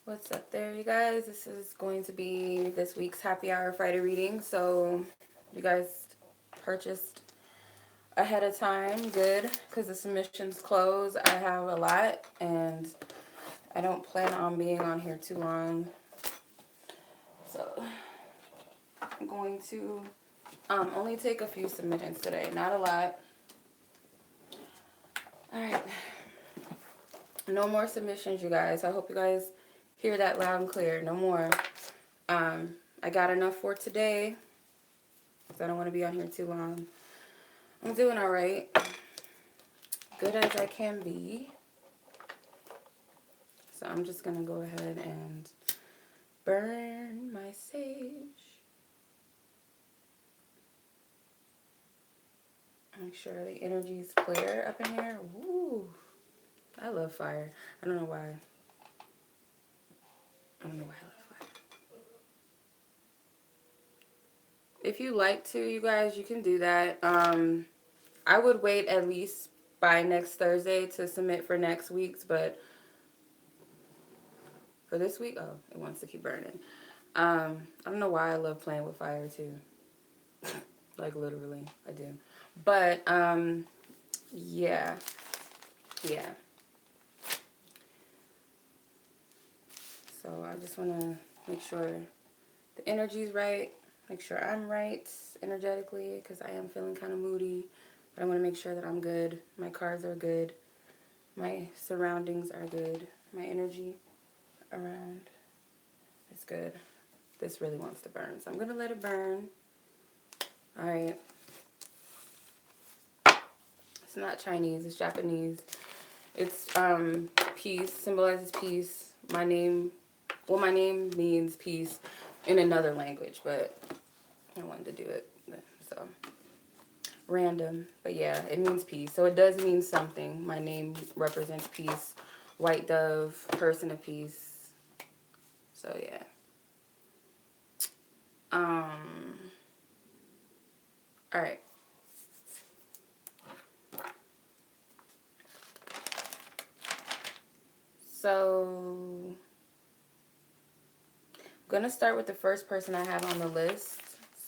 What's up there, you guys? This is going to be this week's happy hour Friday reading. So, you guys purchased ahead of time, good, because the submissions close. I have a lot, and I don't plan on being on here too long. So, I'm going to only take a few submissions today, not a lot. All right. No more submissions, you guys. I hope you guys hear that loud and clear. No more. I got enough for today, because I don't want to be on here too long. I'm doing all right. Good as I can be. So I'm just going to go ahead and burn my sage. Make sure the energy's clear up in here. Ooh, I love fire. I don't know why. I don't know why I love fire. If you like to, you guys, you can do that. I would wait at least by next Thursday to submit for next week's, but for this week, oh, it wants to keep burning. I don't know why I love playing with fire too. Like literally, I do. But yeah. So I just want to make sure the energy's right, make sure I'm right energetically, because I am feeling kind of moody. But I want to make sure that I'm good. My cards are good. My surroundings are good. My energy around is good. This really wants to burn, so I'm going to let it burn. All right. It's not Chinese, it's Japanese. It's peace, symbolizes peace. My name means peace in another language, but I wanted to do it, so random. But yeah, it means peace, so it does mean something. My name represents peace. White dove, person of peace. So yeah. All right. So I'm gonna start with the first person I have on the list.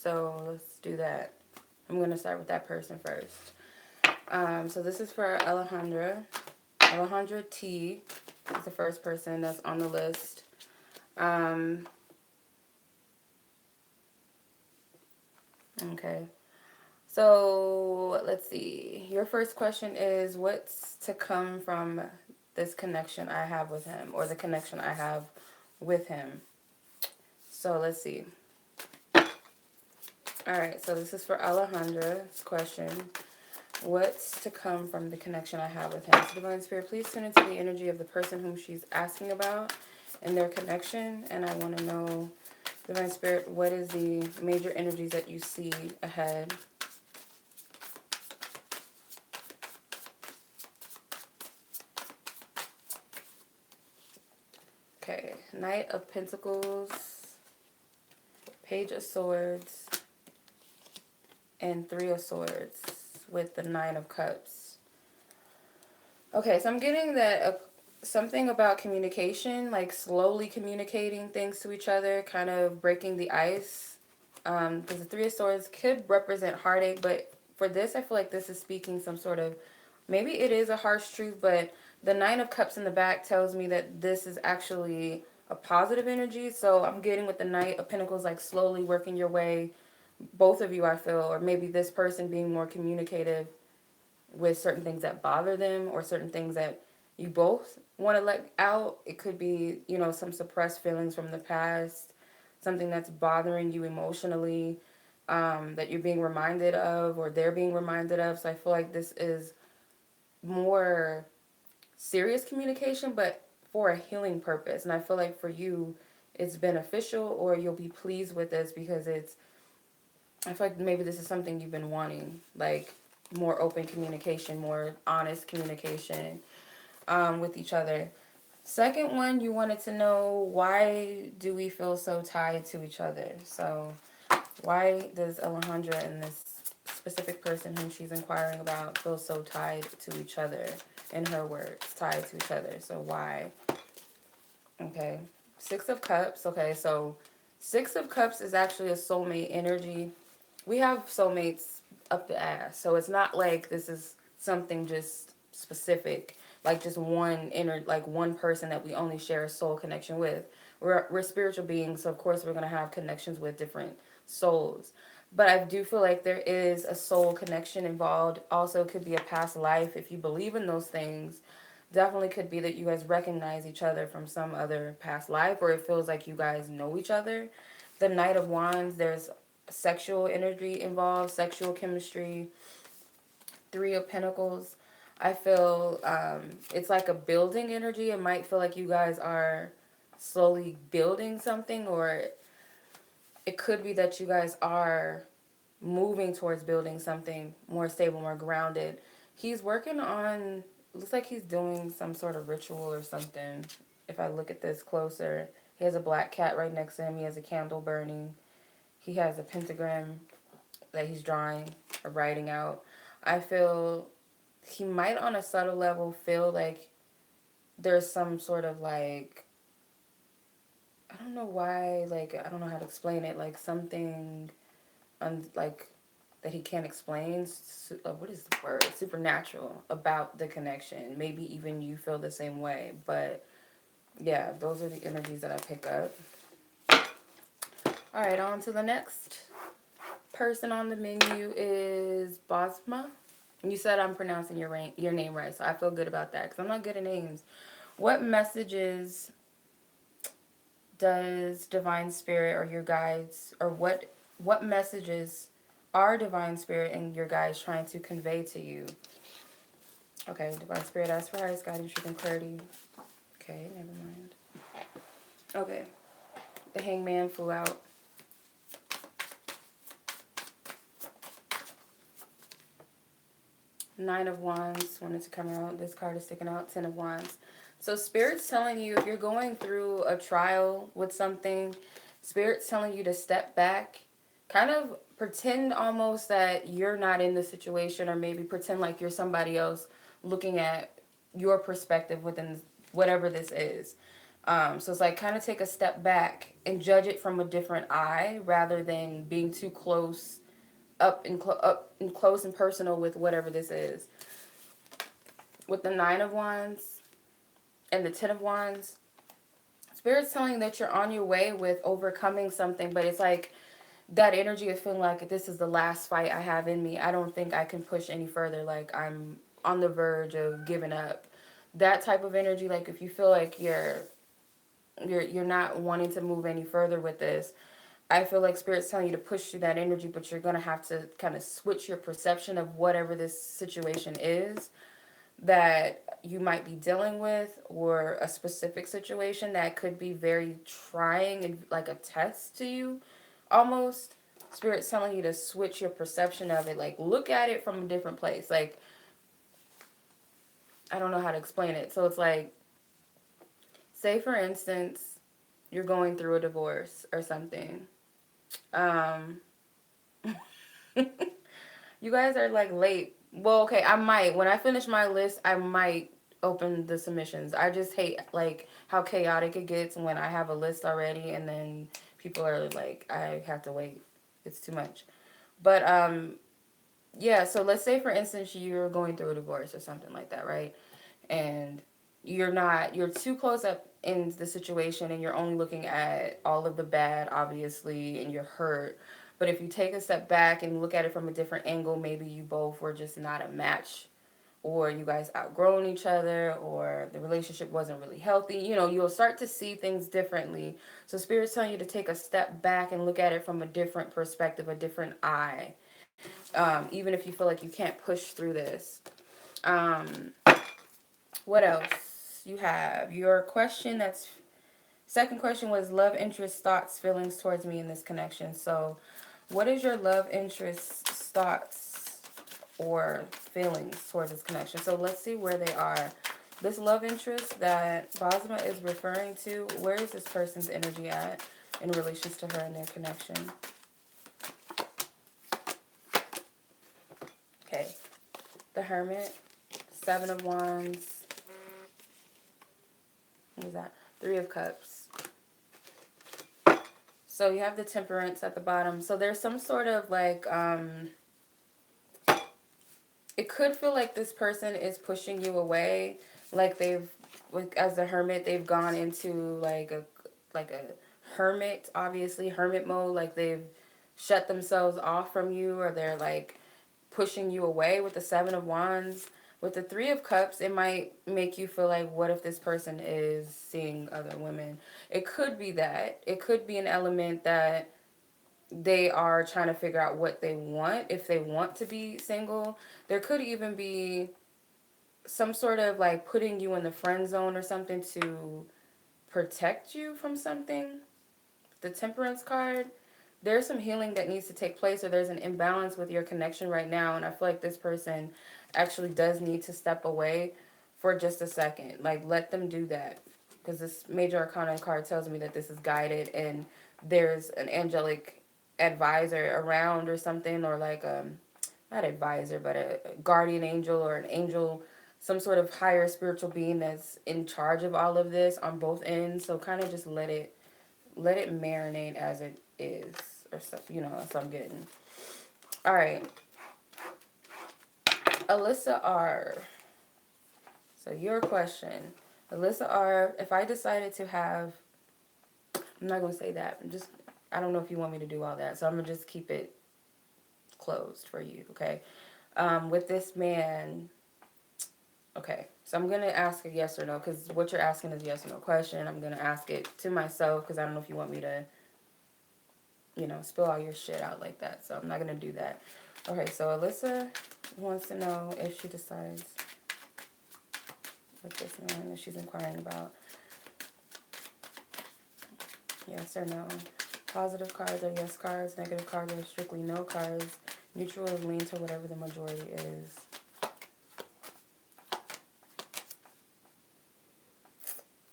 So let's do that. I'm gonna start with that person first. So this is for Alejandra. Alejandro T is the first person that's on the list. Okay. So let's see. Your first question is, what's to come from this connection I have with him, or the connection I have with him? So let's see. All right. So this is for Alejandra's question. What's to come from the connection I have with him? So Divine Spirit, please tune into the energy of the person whom she's asking about and their connection. And I want to know, Divine Spirit, what is the major energies that you see ahead? Okay, Knight of Pentacles, Page of Swords, and Three of Swords with the Nine of Cups. Okay, so I'm getting that something about communication, like slowly communicating things to each other, kind of breaking the ice. Because the Three of Swords could represent heartache, but for this, I feel like this is speaking some sort of, maybe it is a harsh truth, but the Nine of Cups in the back tells me that this is actually a positive energy. So I'm getting with the Knight of Pentacles, like slowly working your way, both of you, I feel, or maybe this person being more communicative with certain things that bother them, or certain things that you both want to let out. It could be, you know, some suppressed feelings from the past, something that's bothering you emotionally, that you're being reminded of, or they're being reminded of. So I feel like this is more serious communication, but for a healing purpose. And I feel like for you, it's beneficial, or you'll be pleased with this because I feel like maybe this is something you've been wanting, like more open communication, more honest communication with each other. Second one, you wanted to know, why do we feel so tied to each other? So why does Alejandra and this specific person whom she's inquiring about feel so tied to each other? In her words, tied to each other. So why? Okay. Six of Cups. Okay, so Six of Cups is actually a soulmate energy. We have soulmates up the ass, so it's not like this is something just specific, like just one inner, like one person that we only share a soul connection with. We're spiritual beings, so of course we're gonna have connections with different souls. But I do feel like there is a soul connection involved. Also, it could be a past life if you believe in those things. Definitely could be that you guys recognize each other from some other past life, or it feels like you guys know each other. The Knight of Wands, there's sexual energy involved, sexual chemistry. Three of Pentacles, I feel it's like a building energy. It might feel like you guys are slowly building something, or it could be that you guys are moving towards building something more stable, more grounded. He's working on, looks like he's doing some sort of ritual or something. If I look at this closer, he has a black cat right next to him. He has a candle burning. He has a pentagram that he's drawing or writing out. I feel he might on a subtle level feel like there's some sort of like, I don't know why, like I don't know how to explain it, like something like that he can't explain, what is the word, supernatural about the connection. Maybe even you feel the same way, but yeah, those are the energies that I pick up. All right, on to the next person on the menu is Bosma. You said I'm pronouncing your name right, so I feel good about that because I'm not good at names. What messages does Divine Spirit or your guides, or what messages are Divine Spirit and your guides trying to convey to you? Okay, Divine Spirit asks for highest guidance, truth, and clarity. Okay, never mind. Okay, the Hangman flew out. Nine of Wands wanted to come out. This card is sticking out. Ten of Wands. So Spirit's telling you if you're going through a trial with something, Spirit's telling you to step back, kind of pretend almost that you're not in the situation, or maybe pretend like you're somebody else looking at your perspective within whatever this is. So it's like kind of take a step back and judge it from a different eye rather than being too close up and close and personal with whatever this is. With the Nine of Wands and the Ten of Wands, Spirit's telling you that you're on your way with overcoming something, but it's like that energy of feeling like this is the last fight I have in me. I don't think I can push any further. Like I'm on the verge of giving up. That type of energy, like if you feel like you're not wanting to move any further with this, I feel like Spirit's telling you to push through that energy, but you're going to have to kind of switch your perception of whatever this situation is that you might be dealing with, or a specific situation that could be very trying and like a test to you almost. Spirit's telling you to switch your perception of it. Like, look at it from a different place. Like, I don't know how to explain it. So it's like, say for instance, you're going through a divorce or something. Um, You guys are like late. Well, okay, I might. When I finish my list, I might open the submissions. I just hate like how chaotic it gets when I have a list already and then people are like, I have to wait. It's too much. But yeah, so let's say for instance you're going through a divorce or something like that, right? And you're too close up in the situation and you're only looking at all of the bad, obviously, and you're hurt. But if you take a step back and look at it from a different angle, maybe you both were just not a match, or you guys outgrown each other, or the relationship wasn't really healthy. You'll start to see things differently. So Spirit's telling you to take a step back and look at it from a different perspective, a different eye. Even if you feel like you can't push through this. Um, what else? You have your question. That's second question was love, interest, thoughts, feelings towards me in this connection. So what is your love, interest, thoughts, or feelings towards this connection? So let's see where they are. This love interest that Bosma is referring to, where is this person's energy at in relation to her and their connection? Okay. The Hermit, Seven of Wands. What is that? Three of Cups. So you have the Temperance at the bottom. So there's some sort of like, it could feel like this person is pushing you away. Like they've, like as the Hermit, they've gone into like a hermit, obviously hermit mode. Like they've shut themselves off from you, or they're like pushing you away with the Seven of Wands. With the Three of Cups, it might make you feel like, what if this person is seeing other women? It could be that. It could be an element that they are trying to figure out what they want, if they want to be single. There could even be some sort of like putting you in the friend zone or something to protect you from something. The Temperance card, there's some healing that needs to take place, or there's an imbalance with your connection right now, and I feel like this person actually does need to step away for just a second. Like, let them do that, because this Major Arcana card tells me that this is guided, and there's an angelic advisor around or something, or like not advisor, but a guardian angel or an angel, some sort of higher spiritual being that's in charge of all of this on both ends. So kind of just let it marinate as it is, or stuff, that's what I'm getting. All right. Alyssa R. So your question. Alyssa R, if I decided to have, I'm not going to say that. I don't know if you want me to do all that. So I'm going to just keep it closed for you, okay? With this man, okay. So I'm going to ask a yes or no, because what you're asking is a yes or no question. I'm going to ask it to myself, because I don't know if you want me to spill all your shit out like that. So I'm not going to do that. Okay, so Alyssa wants to know if she decides what this man that she's inquiring about. Yes or no. Positive cards are yes cards. Negative cards are strictly no cards. Neutral is lean to whatever the majority is.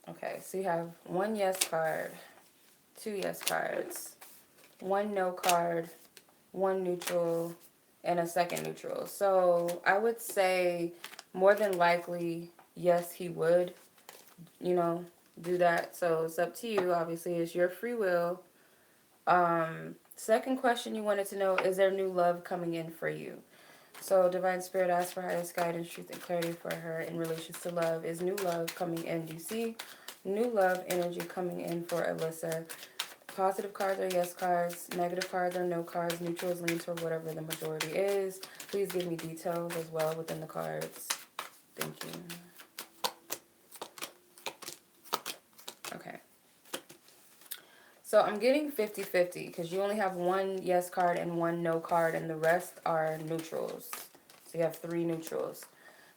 Okay, so you have one yes card, two yes cards, one no card, one neutral, and a second neutral. So I would say more than likely, yes, he would, do that. So it's up to you. Obviously, it's your free will. Second question you wanted to know, is there new love coming in for you? So Divine Spirit asks for highest guidance, truth, and clarity for her in relation to love. Is new love coming in? Do you see new love energy coming in for Alyssa? Positive cards are yes cards. Negative cards are no cards. Neutral is lean toward whatever the majority is. Please give me details as well within the cards. Thank you. Okay. So I'm getting 50-50 because you only have one yes card and one no card, and the rest are neutrals. So you have three neutrals.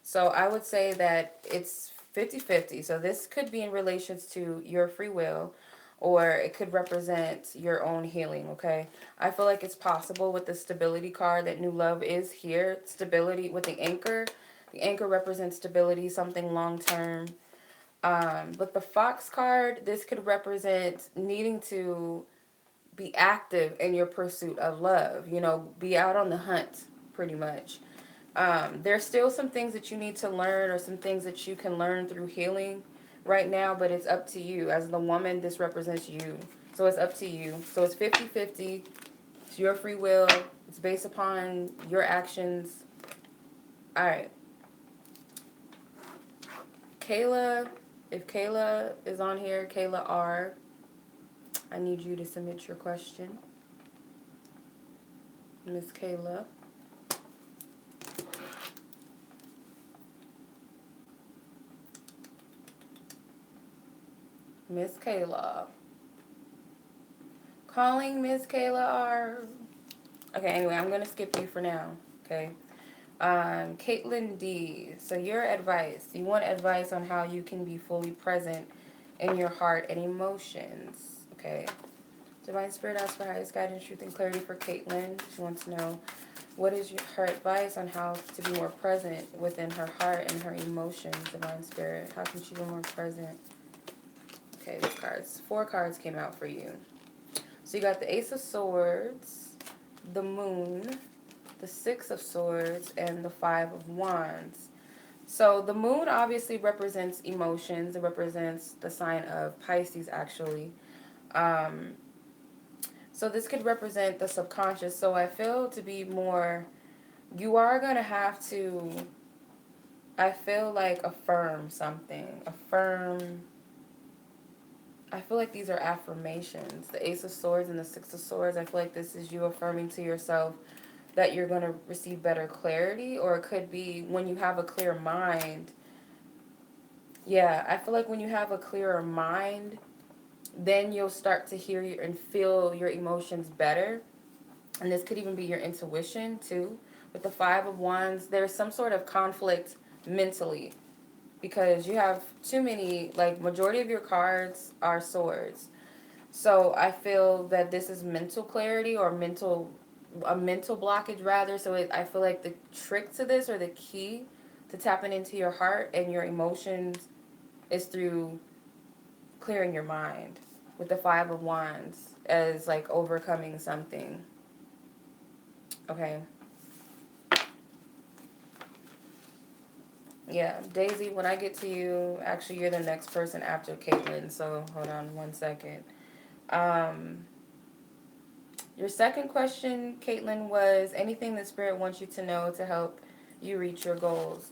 So I would say that it's 50-50. So this could be in relations to your free will, or it could represent your own healing, okay? I feel like it's possible with the stability card that new love is here. Stability with the anchor. The anchor represents stability, something long-term. With the Fox card, this could represent needing to be active in your pursuit of love. Be out on the hunt, pretty much. There's still some things that you need to learn, or some things that you can learn through healing right now, but it's up to you. As the woman, this represents you. So it's up to you. So it's 50-50. It's your free will. It's based upon your actions. All right. Kayla, if Kayla is on here, Kayla R, I need you to submit your question. Miss Kayla. Miss Kayla. Calling Miss Kayla R. Okay, anyway, I'm going to skip you for now, okay? Kaitlyn D. So your advice. You want advice on how you can be fully present in your heart and emotions, okay? Divine Spirit asks for highest guidance, truth, and clarity for Kaitlyn. She wants to know what is her advice on how to be more present within her heart and her emotions, Divine Spirit. How can she be more present? Okay, these cards. 4 cards came out for you. So you got the Ace of Swords, the Moon, the Six of Swords, and the Five of Wands. So the Moon obviously represents emotions. It represents the sign of Pisces, actually. So this could represent the subconscious. So I feel to be more, you are going to have to, I feel like affirm something. Affirm, I feel like these are affirmations. The Ace of Swords and the Six of Swords, I feel like this is you affirming to yourself that you're going to receive better clarity, or it could be when you have a clear mind. Yeah, I feel like when you have a clearer mind, then you'll start to hear and feel your emotions better. And this could even be your intuition too. With the Five of Wands, there's some sort of conflict mentally because you have too many, like majority of your cards are swords. So I feel that this is mental clarity or a mental blockage rather. So I feel like the trick to this, or the key to tapping into your heart and your emotions, is through clearing your mind with the Five of Wands as like overcoming something. Okay. Yeah, Daisy, when I get to you, actually you're the next person after Kaitlyn, so hold on one second. Um, your second question, Kaitlyn, was anything the Spirit wants you to know to help you reach your goals.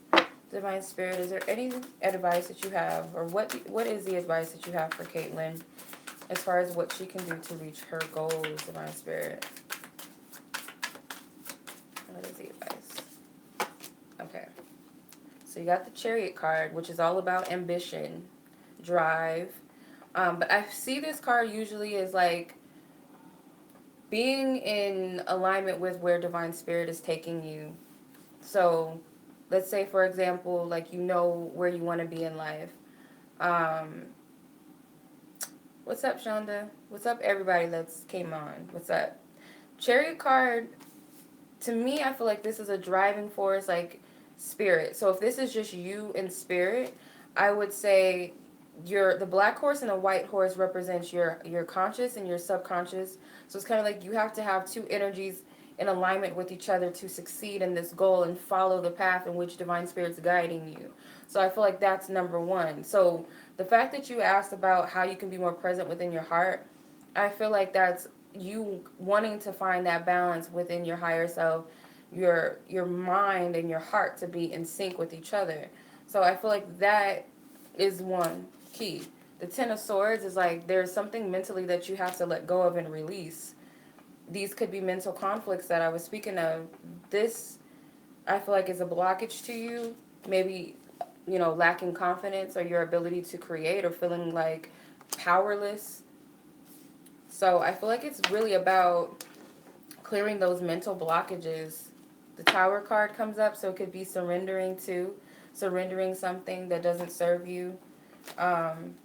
Divine Spirit, is there any advice that you have, or what is the advice that you have for Kaitlyn as far as what she can do to reach her goals, Divine Spirit? What is the advice? Okay. So you got the Chariot card, which is all about ambition, drive. But I see this card usually as like being in alignment with where Divine Spirit is taking you. So let's say, for example, like you know where you want to be in life. Um, what's up, Shonda? What's up, everybody that's came on? What's up? Chariot card, to me, I feel like this is a driving force, like spirit. So if this is just you in spirit, I would say the black horse and the white horse represents your conscious and your subconscious. So it's kind of like you have to have two energies in alignment with each other to succeed in this goal and follow the path in which Divine Spirit's guiding you. So I feel like that's number one. So the fact that you asked about how you can be more present within your heart, I feel like that's you wanting to find that balance within your higher self, your mind and your heart to be in sync with each other. So I feel like that is one key. The Ten of Swords is like there's something mentally that you have to let go of and release. These could be mental conflicts that I was speaking of. This, I feel like, is a blockage to you. Maybe, lacking confidence or your ability to create, or feeling like powerless. So I feel like it's really about clearing those mental blockages. The Tower card comes up, so it could be surrendering to, surrendering something that doesn't serve you. Um,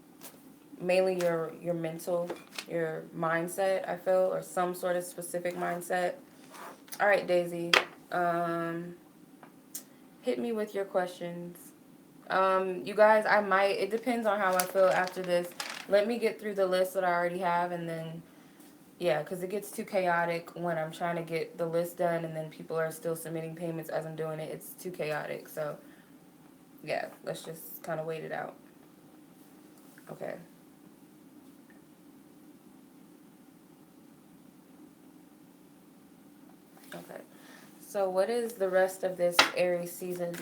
Mainly your mental, your mindset, I feel, or some sort of specific mindset. All right, Daisy. Um, Hit me with your questions. You guys, it depends on how I feel after this. Let me get through the list that I already have, and then, yeah, because it gets too chaotic when I'm trying to get the list done, and then people are still submitting payments as I'm doing it. It's too chaotic. So, yeah, let's just kind of wait it out. Okay. Okay. So what is the rest of this Aries season?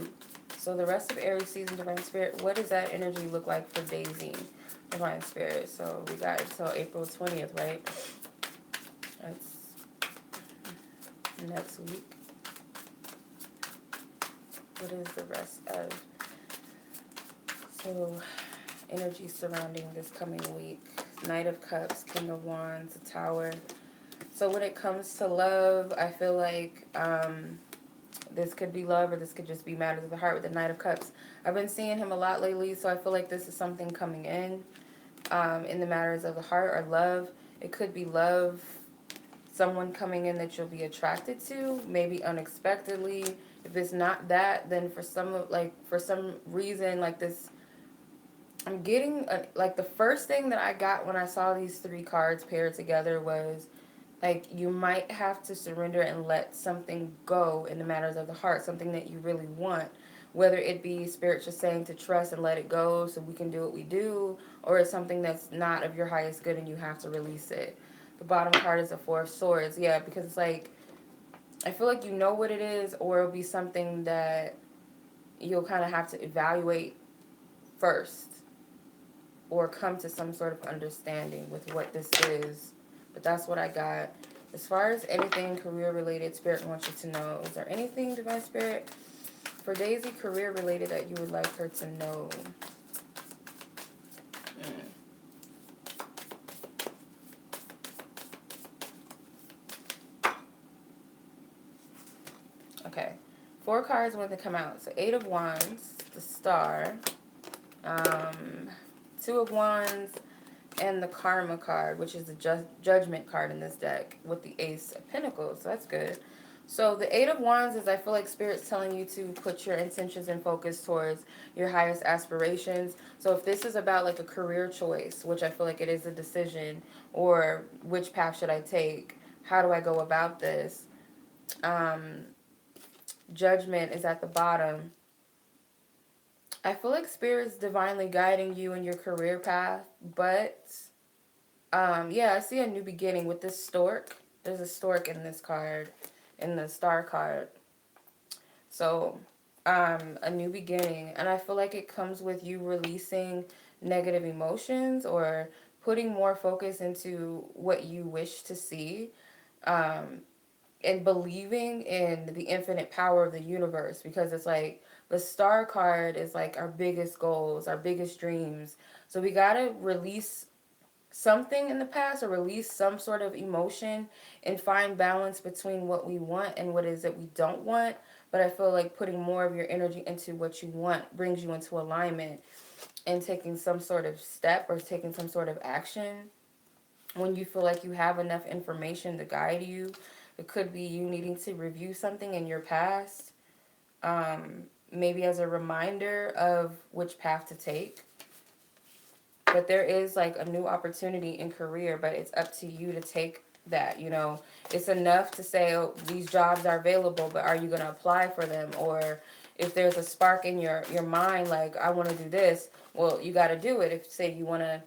So the rest of Aries season, Divine Spirit, what does that energy look like for Daisy, Divine Spirit? So we got until April 20th, right? That's next week. What is the rest of, so energy surrounding this coming week? Knight of Cups, King of Wands, the Tower. So when it comes to love, I feel like this could be love, or this could just be matters of the heart with the Knight of Cups. I've been seeing him a lot lately, so I feel like this is something coming in the matters of the heart or love. It could be love, someone coming in that you'll be attracted to, maybe unexpectedly. If it's not that, then for some reason, like this, I'm getting like the first thing that I got when I saw these three cards paired together was like you might have to surrender and let something go in the matters of the heart, something that you really want, whether it be spirit just saying to trust and let it go so we can do what we do, or it's something that's not of your highest good and you have to release it. The bottom card is the Four of Swords. Yeah, because it's like, I feel like you know what it is, or it'll be something that you'll kind of have to evaluate first, or come to some sort of understanding with what this is. But that's what I got. As far as anything career related, Spirit wants you to know. Is there anything, Divine Spirit, for Daisy career related that you would like her to know? Okay. 4 cards when they come out. So 8 of Wands, the Star, 2 of Wands, and the Karma card, which is the Judgment card in this deck, with the Ace of Pentacles. So that's good. So the 8 of Wands is, I feel like Spirit's telling you to put your intentions and focus towards your highest aspirations. So if this is about like a career choice, which I feel like it is a decision, or which path should I take? How do I go about this? Judgment is at the bottom. I feel like Spirit's divinely guiding you in your career path, but yeah, I see a new beginning with this stork. There's a stork in this card, in the star card. So, a new beginning, and I feel like it comes with you releasing negative emotions or putting more focus into what you wish to see. And believing in the infinite power of the universe, because it's like the star card is like our biggest goals, our biggest dreams. So we got to release something in the past, or release some sort of emotion, and find balance between what we want and what it is that we don't want. But I feel like putting more of your energy into what you want brings you into alignment, and taking some sort of step or taking some sort of action when you feel like you have enough information to guide you. It could be you needing to review something in your past, maybe as a reminder of which path to take. But there is like a new opportunity in career, but it's up to you to take that, you know. It's enough to say, oh, these jobs are available, but are you going to apply for them? Or if there's a spark in your mind, like, I want to do this, well, you got to do it. If, say, you want to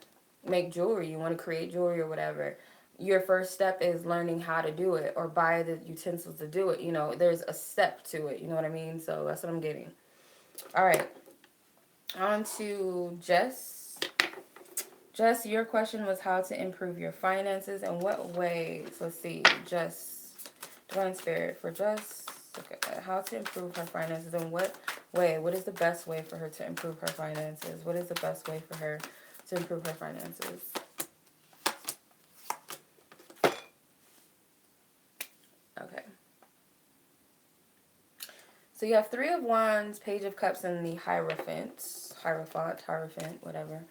make jewelry, you want to create jewelry or whatever, your first step is learning how to do it, or buy the utensils to do it. You know, there's a step to it. You know what I mean? So that's what I'm getting. All right. On to Jess. Jess, your question was how to improve your finances and what ways. Let's see. Jess, Divine Spirit for Jess. Okay. How to improve her finances and what way? What is the best way for her to improve her finances? What is the best way for her to improve her finances? Okay. So you have 3 of Wands, Page of Cups, and the Hierophant, whatever.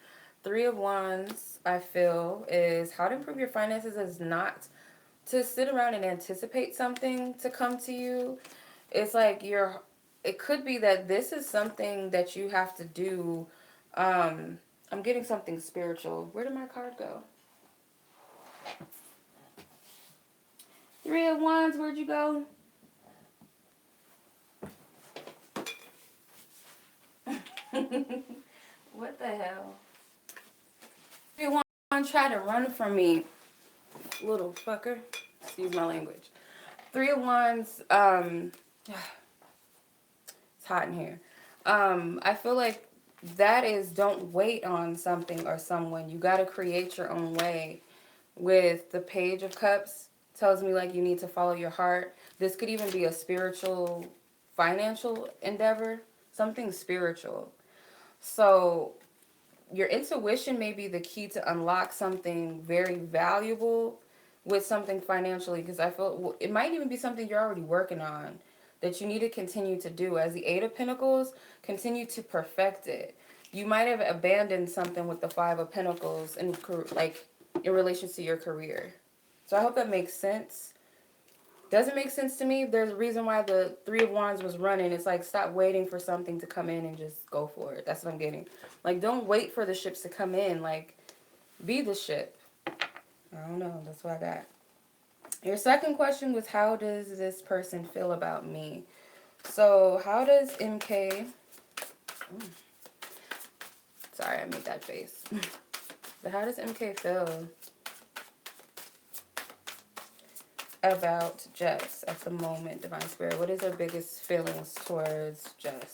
3 of Wands, I feel, is how to improve your finances is not to sit around and anticipate something to come to you. It's like it could be that this is something that you have to do. I'm getting something spiritual. Where did my card go? 3 of Wands, where'd you go? What the hell? 3 of Wands tried to run from me, little fucker. Excuse my language. 3 of Wands, it's hot in here. I feel like that is, don't wait on something or someone. You got to create your own way. With the Page of Cups, tells me like you need to follow your heart. This could even be a spiritual, financial endeavor, something spiritual. So your intuition may be the key to unlock something very valuable with something financially, because I feel it might even be something you're already working on that you need to continue to do. As the 8 of Pentacles, continue to perfect it. You might have abandoned something with the 5 of Pentacles and like in relation to your career. So I hope that makes sense. Doesn't make sense to me. There's a reason why the 3 of Wands was running. It's like, stop waiting for something to come in and just go for it. That's what I'm getting. Like, don't wait for the ships to come in. Like, be the ship. I don't know. That's what I got. Your second question was, how does this person feel about me? So, how does MK... Sorry, I made that face. But how does MK feel? about Jess at the moment, Divine Spirit? What is her biggest feelings towards Jess?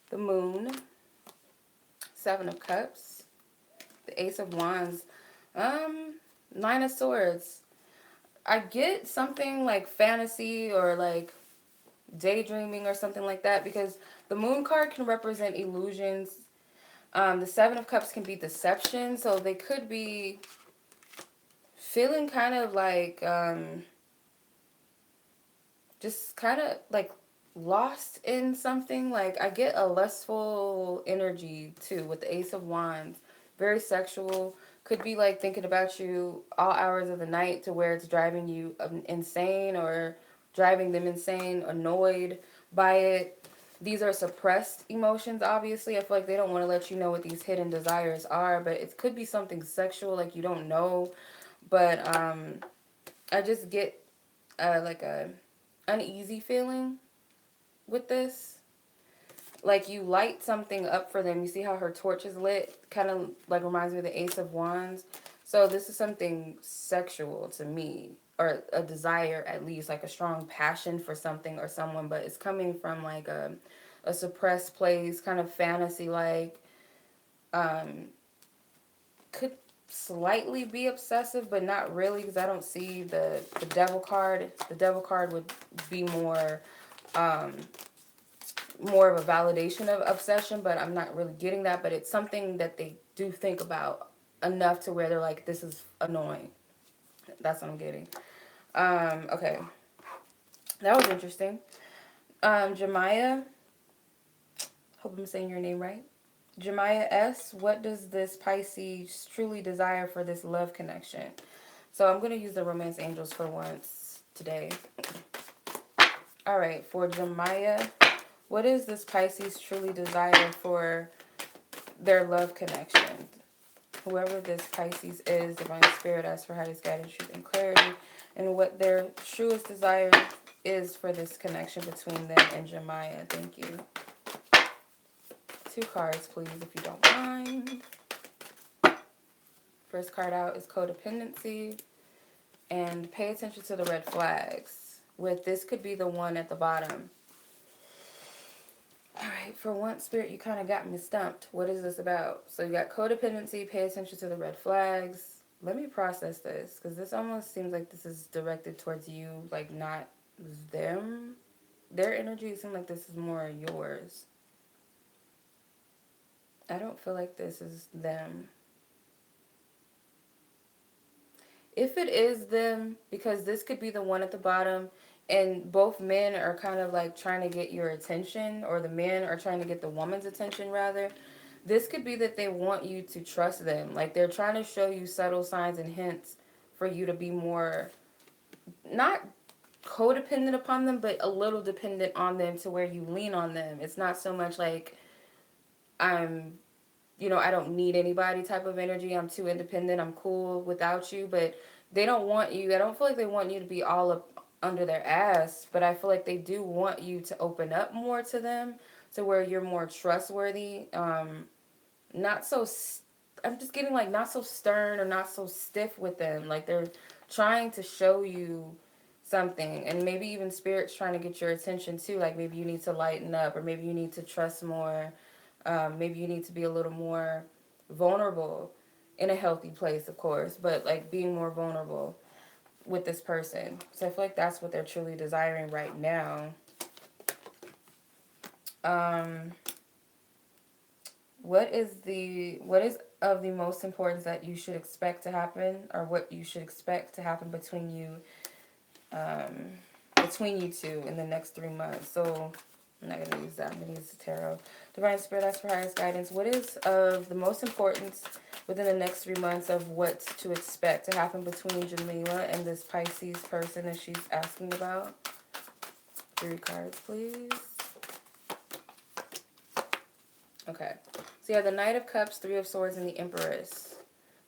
The Moon, Seven of Cups, the Ace of Wands, Nine of Swords. I get something like fantasy or like daydreaming or something like that, because the Moon card can represent illusions. The Seven of Cups can be deception, so they could be feeling kind of like just kind of like lost in something. Like I get a lustful energy too with the Ace of Wands. Very sexual. Could be like thinking about you all hours of the night to where it's driving you insane, or driving them insane, annoyed by it. These are suppressed emotions, obviously. I feel like they don't want to let you know what these hidden desires are, but it could be something sexual, like you don't know. But I just get like a uneasy feeling with this. Like you light something up for them. You see how her torch is lit? Kind of like reminds me of the Ace of Wands. So this is something sexual to me, or a desire at least, like a strong passion for something or someone, but it's coming from like a suppressed place, kind of fantasy like. Um, could slightly be obsessive, but not really, because I don't see the devil card. The devil card would be um, more of a validation of obsession, but I'm not really getting that. But it's something that they do think about enough to where they're like, this is annoying. That's what I'm getting. Okay. That was interesting. Jamya, hope I'm saying your name right. Jamya S., what does this Pisces truly desire for this love connection? So I'm going to use the Romance Angels for once today. All right, for Jamya, what is this Pisces truly desire for their love connection? Whoever this Pisces is, Divine Spirit, ask for highest guidance, truth, and clarity, and what their truest desire is for this connection between them and Jamya. Thank you. 2 cards, please, if you don't mind. First card out is codependency. And pay attention to the red flags. With this could be the one at the bottom. All right, for once, Spirit, you kind of got me stumped. What is this about? So you got codependency, pay attention to the red flags. Let me process this, because this almost seems like this is directed towards you, like not them. Their energy seems like this is more yours. I don't feel like this is them. If it is them, because this could be the one at the bottom, and both men are kind of like trying to get your attention, or the men are trying to get the woman's attention rather, this could be that they want you to trust them. Like they're trying to show you subtle signs and hints for you to be more, not codependent upon them, but a little dependent on them to where you lean on them. It's not so much like I'm, I don't need anybody type of energy. I'm too independent. I'm cool without you. But they don't want you. I don't feel like they want you to be all up under their ass. But I feel like they do want you to open up more to them, to where you're more trustworthy. Not so. I'm just getting like not so stern or not so stiff with them. Like they're trying to show you something, and maybe even Spirit's trying to get your attention too. Like maybe you need to lighten up, or maybe you need to trust more. Maybe you need to be a little more vulnerable, in a healthy place, of course, but like being more vulnerable with this person. So I feel like that's what they're truly desiring right now. What is of the most importance that you should expect to happen, or what you should expect to happen between you two in the next 3 months? So I'm not going to use that. I'm going to use the tarot. Divine Spirit, ask for highest guidance. What is of the most importance within the next 3 months of what to expect to happen between Jamila and this Pisces person that she's asking about? 3 cards, please. Okay. So you have the Knight of Cups, 3 of Swords, and the Empress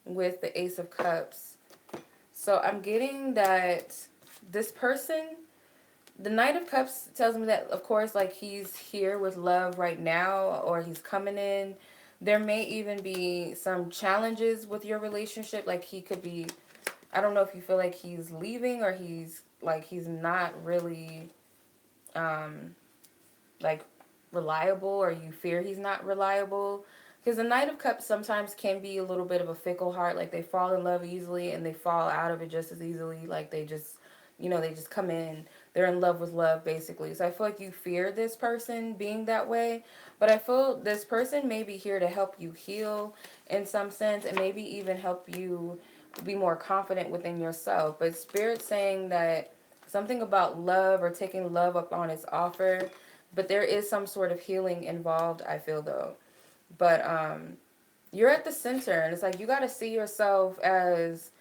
with the Ace of Cups. So I'm getting that this person, the Knight of Cups tells me that, of course, like he's here with love right now, or he's coming in. There may even be some challenges with your relationship. Like he could be I don't know if you feel like he's leaving or he's not really um like reliable, or you fear he's not reliable. Because the Knight of Cups sometimes can be a little bit of a fickle heart. Like they fall in love easily and they fall out of it just as easily. Like they just, they just come in. They're in love with love, basically. So I feel like you fear this person being that way. But I feel this person may be here to help you heal in some sense, and maybe even help you be more confident within yourself. But Spirit's saying that something about love or taking love up on its offer, but there is some sort of healing involved, I feel, though. But you're at the center, and it's like you got to see yourself as,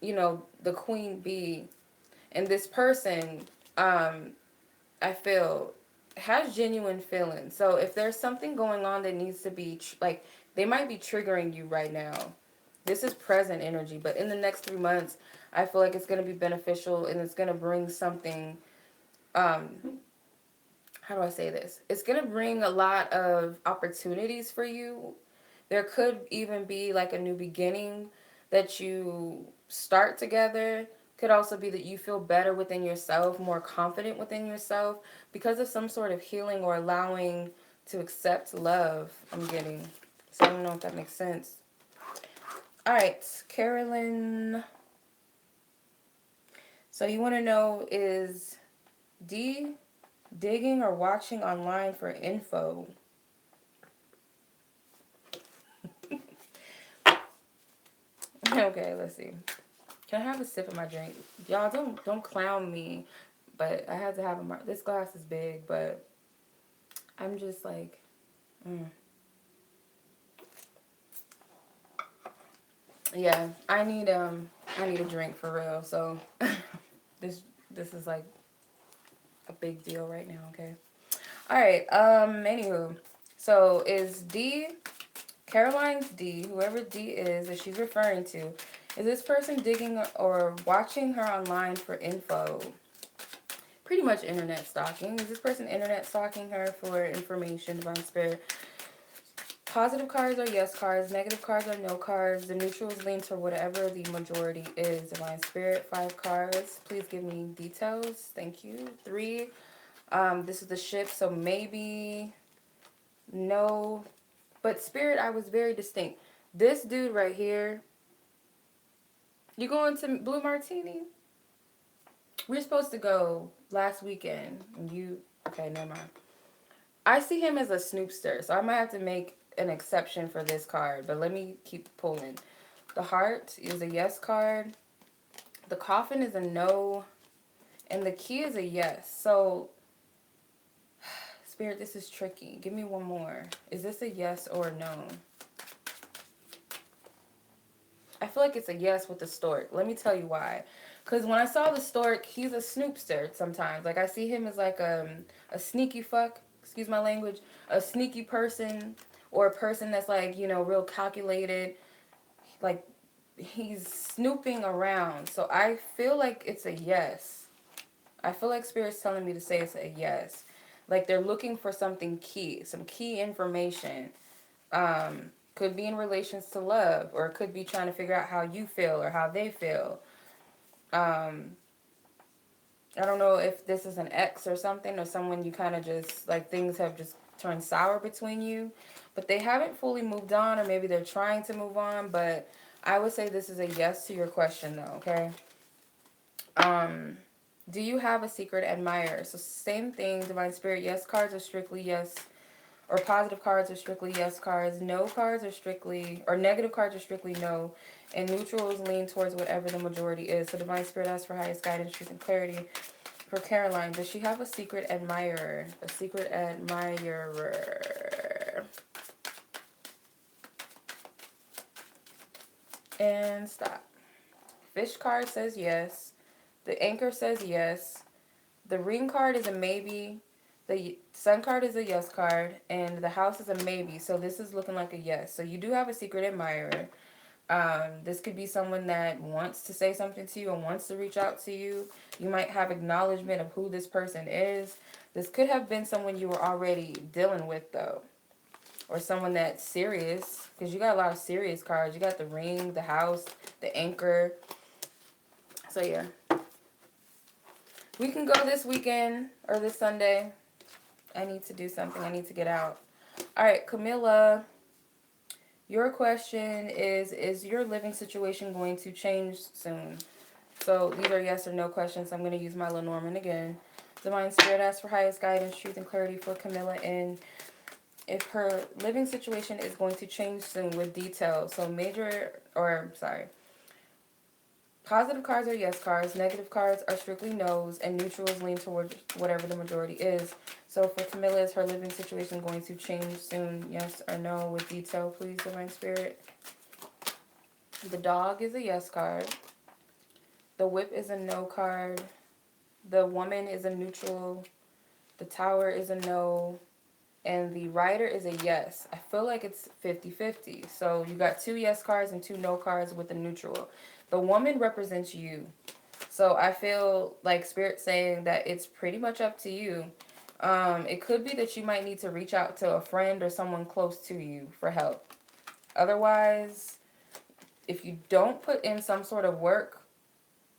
the queen bee. And this person, I feel, has genuine feelings. So if there's something going on that needs to be, like, they might be triggering you right now. This is present energy, but in the next 3 months, I feel like it's going to be beneficial, and it's going to bring something, um, how do I say this? It's going to bring a lot of opportunities for you. There could even be like a new beginning that you start together. Could also be that you feel better within yourself, more confident within yourself because of some sort of healing or allowing to accept love, I'm getting. So I don't know if that makes sense. All right, Carolyn. So you want to know, is D digging or watching online for info? Okay, let's see. Can I have a sip of my drink? Y'all don't clown me, but I had to have a. This glass is big, but I'm just like, yeah. I need a drink for real. So this is like a big deal right now. Okay. All right. Anywho, so is Caroline's D, whoever D is that she's referring to, is this person digging or watching her online for info? Pretty much internet stalking. Is this person internet stalking her for information, divine spirit? Positive cards are yes cards. Negative cards are no cards. The neutrals lean to whatever the majority is. Divine spirit, 5 cards. Please give me details. Thank you. 3. This is the ship, so maybe no. But spirit, I was very distinct. This dude right here. You going to Blue Martini? We're supposed to go last weekend. And you, okay, never mind. I see him as a snoopster, so I might have to make an exception for this card. But let me keep pulling. The heart is a yes card. The coffin is a no. And the key is a yes. So, Spirit, this is tricky. Give me one more. Is this a yes or a no? I feel like it's a yes with the stork. Let me tell you why. Because when I saw the stork, he's a snoopster sometimes. Like, I see him as like a sneaky fuck, excuse my language, a sneaky person, or a person that's like, real calculated. Like, he's snooping around. So I feel like it's a yes. I feel like Spirit's telling me to say it's a yes. Like, they're looking for something key, some key information. Could be in relations to love, or it could be trying to figure out how you feel or how they feel. I don't know if this is an ex or something, or someone you kind of just, like, things have just turned sour between you. But they haven't fully moved on, or maybe they're trying to move on. But I would say this is a yes to your question, though, okay? Do you have a secret admirer? So same thing, Divine Spirit. Yes cards are strictly yes. Or positive cards are strictly yes cards. No cards are strictly, or negative cards are strictly no. And neutrals lean towards whatever the majority is. So Divine Spirit asks for highest guidance, truth, and clarity. For Caroline, does she have a secret admirer? A secret admirer. And stop. Fish card says yes. The anchor says yes. The ring card is a maybe. The sun card is a yes card. And the house is a maybe. So this is looking like a yes. So you do have a secret admirer. This could be someone that wants to say something to you and wants to reach out to you. You might have acknowledgement of who this person is. This could have been someone you were already dealing with, though. Or someone that's serious. Because you got a lot of serious cards. You got the ring, the house, the anchor. So yeah, we can go this weekend or this Sunday. I need to do something. I need to get out. All right, Camilla, your question is your living situation going to change soon? So these are yes or no questions. I'm going to use my Lenormand again. Divine Spirit asks for highest guidance, truth, and clarity for Camilla, and if her living situation is going to change soon with details. So positive cards are yes cards, negative cards are strictly no's, and neutrals lean towards whatever the majority is. So for Camilla, is her living situation going to change soon? Yes or no with detail, please, Divine Spirit. The dog is a yes card. The whip is a no card. The woman is a neutral. The tower is a no. And the rider is a yes. I feel like it's 50-50. So you got 2 yes cards and 2 no cards with the neutral. The woman represents you. So I feel like Spirit saying that it's pretty much up to you. It could be that you might need to reach out to a friend or someone close to you for help. Otherwise, if you don't put in some sort of work,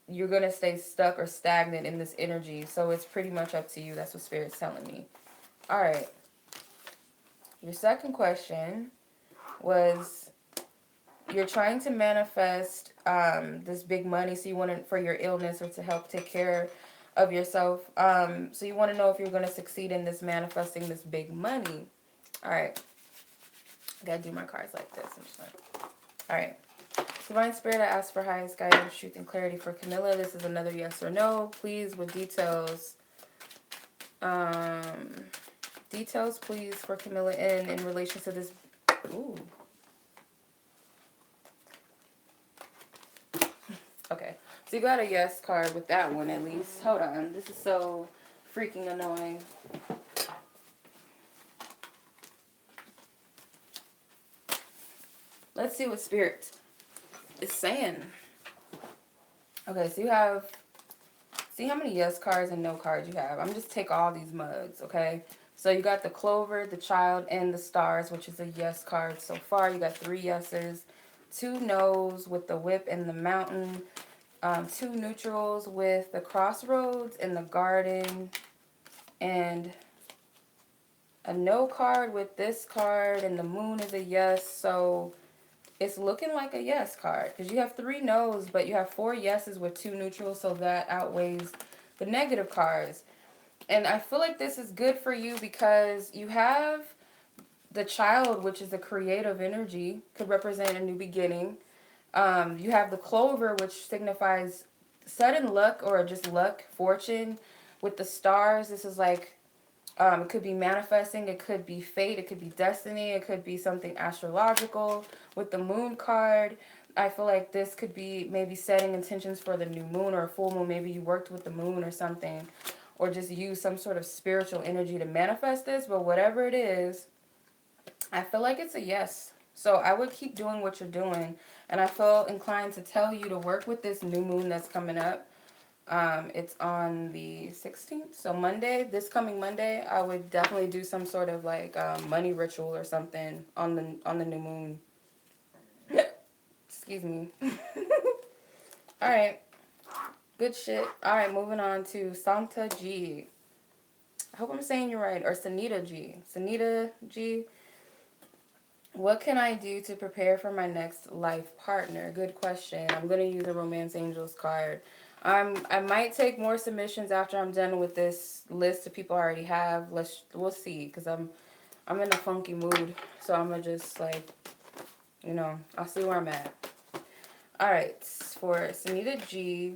you're going to stay stuck or stagnant in this energy. So it's pretty much up to you. That's what Spirit's telling me. All right. Your second question was you're trying to manifest this big money. So you want it for your illness or to help take care of yourself. So you want to know if you're going to succeed in this manifesting this big money. All right. I got to do my cards like this. All right. Divine Spirit, I ask for highest guidance, truth, and clarity for Camilla. This is another yes or no. Please, with details. Details, please, for Camilla in relation to this. Ooh. Okay. So you got a yes card with that one at least. Hold on. This is so freaking annoying. Let's see what Spirit is saying. Okay, so you have... See how many yes cards and no cards you have. I'm just take all these mugs, okay? So you got the clover, the child, and the stars, which is a yes card so far. You got 3 yeses, 2 no's with the whip and the mountain, 2 neutrals with the crossroads and the garden, and a no card with this card, and the moon is a yes. So it's looking like a yes card because you have 3 no's, but you have 4 yeses with 2 neutrals, so that outweighs the negative cards. And I feel like this is good for you because you have the child, which is the creative energy, could represent a new beginning. You have the clover, which signifies sudden luck or just luck, fortune. With the stars, this is like, it could be manifesting, it could be fate, it could be destiny, it could be something astrological. With the moon card, I feel like this could be maybe setting intentions for the new moon or a full moon. Maybe you worked with the moon or something, or just use some sort of spiritual energy to manifest this. But whatever it is, I feel like it's a yes. So I would keep doing what you're doing. And I feel inclined to tell you to work with this new moon that's coming up. It's on the 16th. So Monday, this coming Monday, I would definitely do some sort of like money ritual or something on the new moon. Excuse me. All right. Good shit. All right, moving on to Sunita Ji. I hope I'm saying you're right. Or Sunita Ji. Sunita Ji. What can I do to prepare for my next life partner? Good question. I'm going to use the Romance Angels card. I might take more submissions after I'm done with this list of people I already have. We'll see, because I'm in a funky mood. So I'm going to just like, I'll see where I'm at. All right, for Sunita Ji,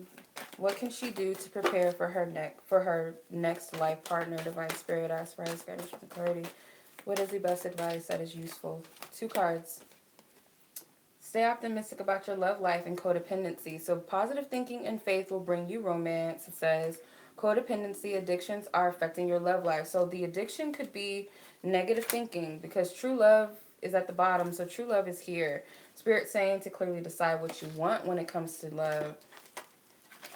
what can she do to prepare for her next life partner? Divine Spirit, ask for his guidance and clarity. What is the best advice that is useful? 2 cards. Stay optimistic about your love life and codependency. So positive thinking and faith will bring you romance. It says codependency, addictions are affecting your love life. So the addiction could be negative thinking because true love is at the bottom. So true love is here. Spirit saying to clearly decide what you want when it comes to love.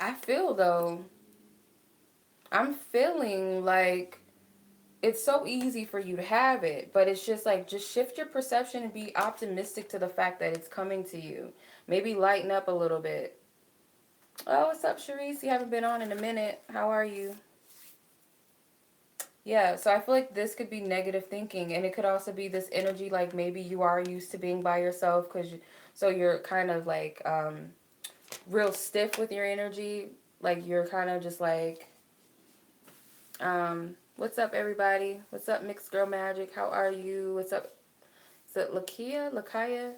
I feel though, I'm feeling like it's so easy for you to have it, but it's just like, just shift your perception and be optimistic to the fact that it's coming to you. Maybe lighten up a little bit. Oh, what's up, Sharice? You haven't been on in a minute. How are you? Yeah, so I feel like this could be negative thinking, and it could also be this energy like maybe you are used to being by yourself so you're kind of like real stiff with your energy, like you're kind of just like what's up everybody? What's up Mixed Girl Magic? How are you? What's up? Is it Lakaya?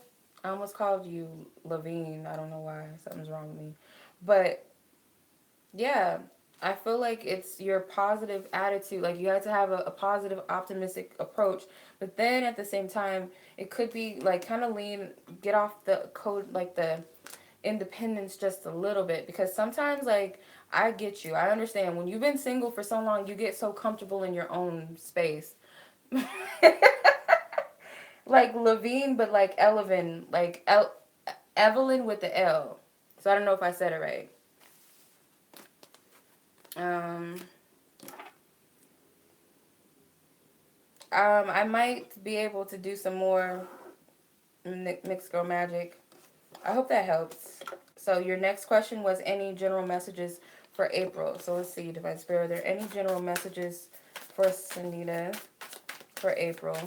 I almost called you Levine. I don't know why. Something's wrong with me. But yeah, I feel like it's your positive attitude. Like you have to have a positive, optimistic approach. But then at the same time, it could be like kind of get off the code, like the independence just a little bit. Because sometimes, like, I get you. I understand. When you've been single for so long, you get so comfortable in your own space. Like Levine, but like Elevin, like Evelyn with the L. So I don't know if I said it right. Um, I might be able to do some more mixed girl magic. I hope that helps. So your next question was any general messages for April. So let's see, Divine Spirit, are there any general messages for Sunita for April?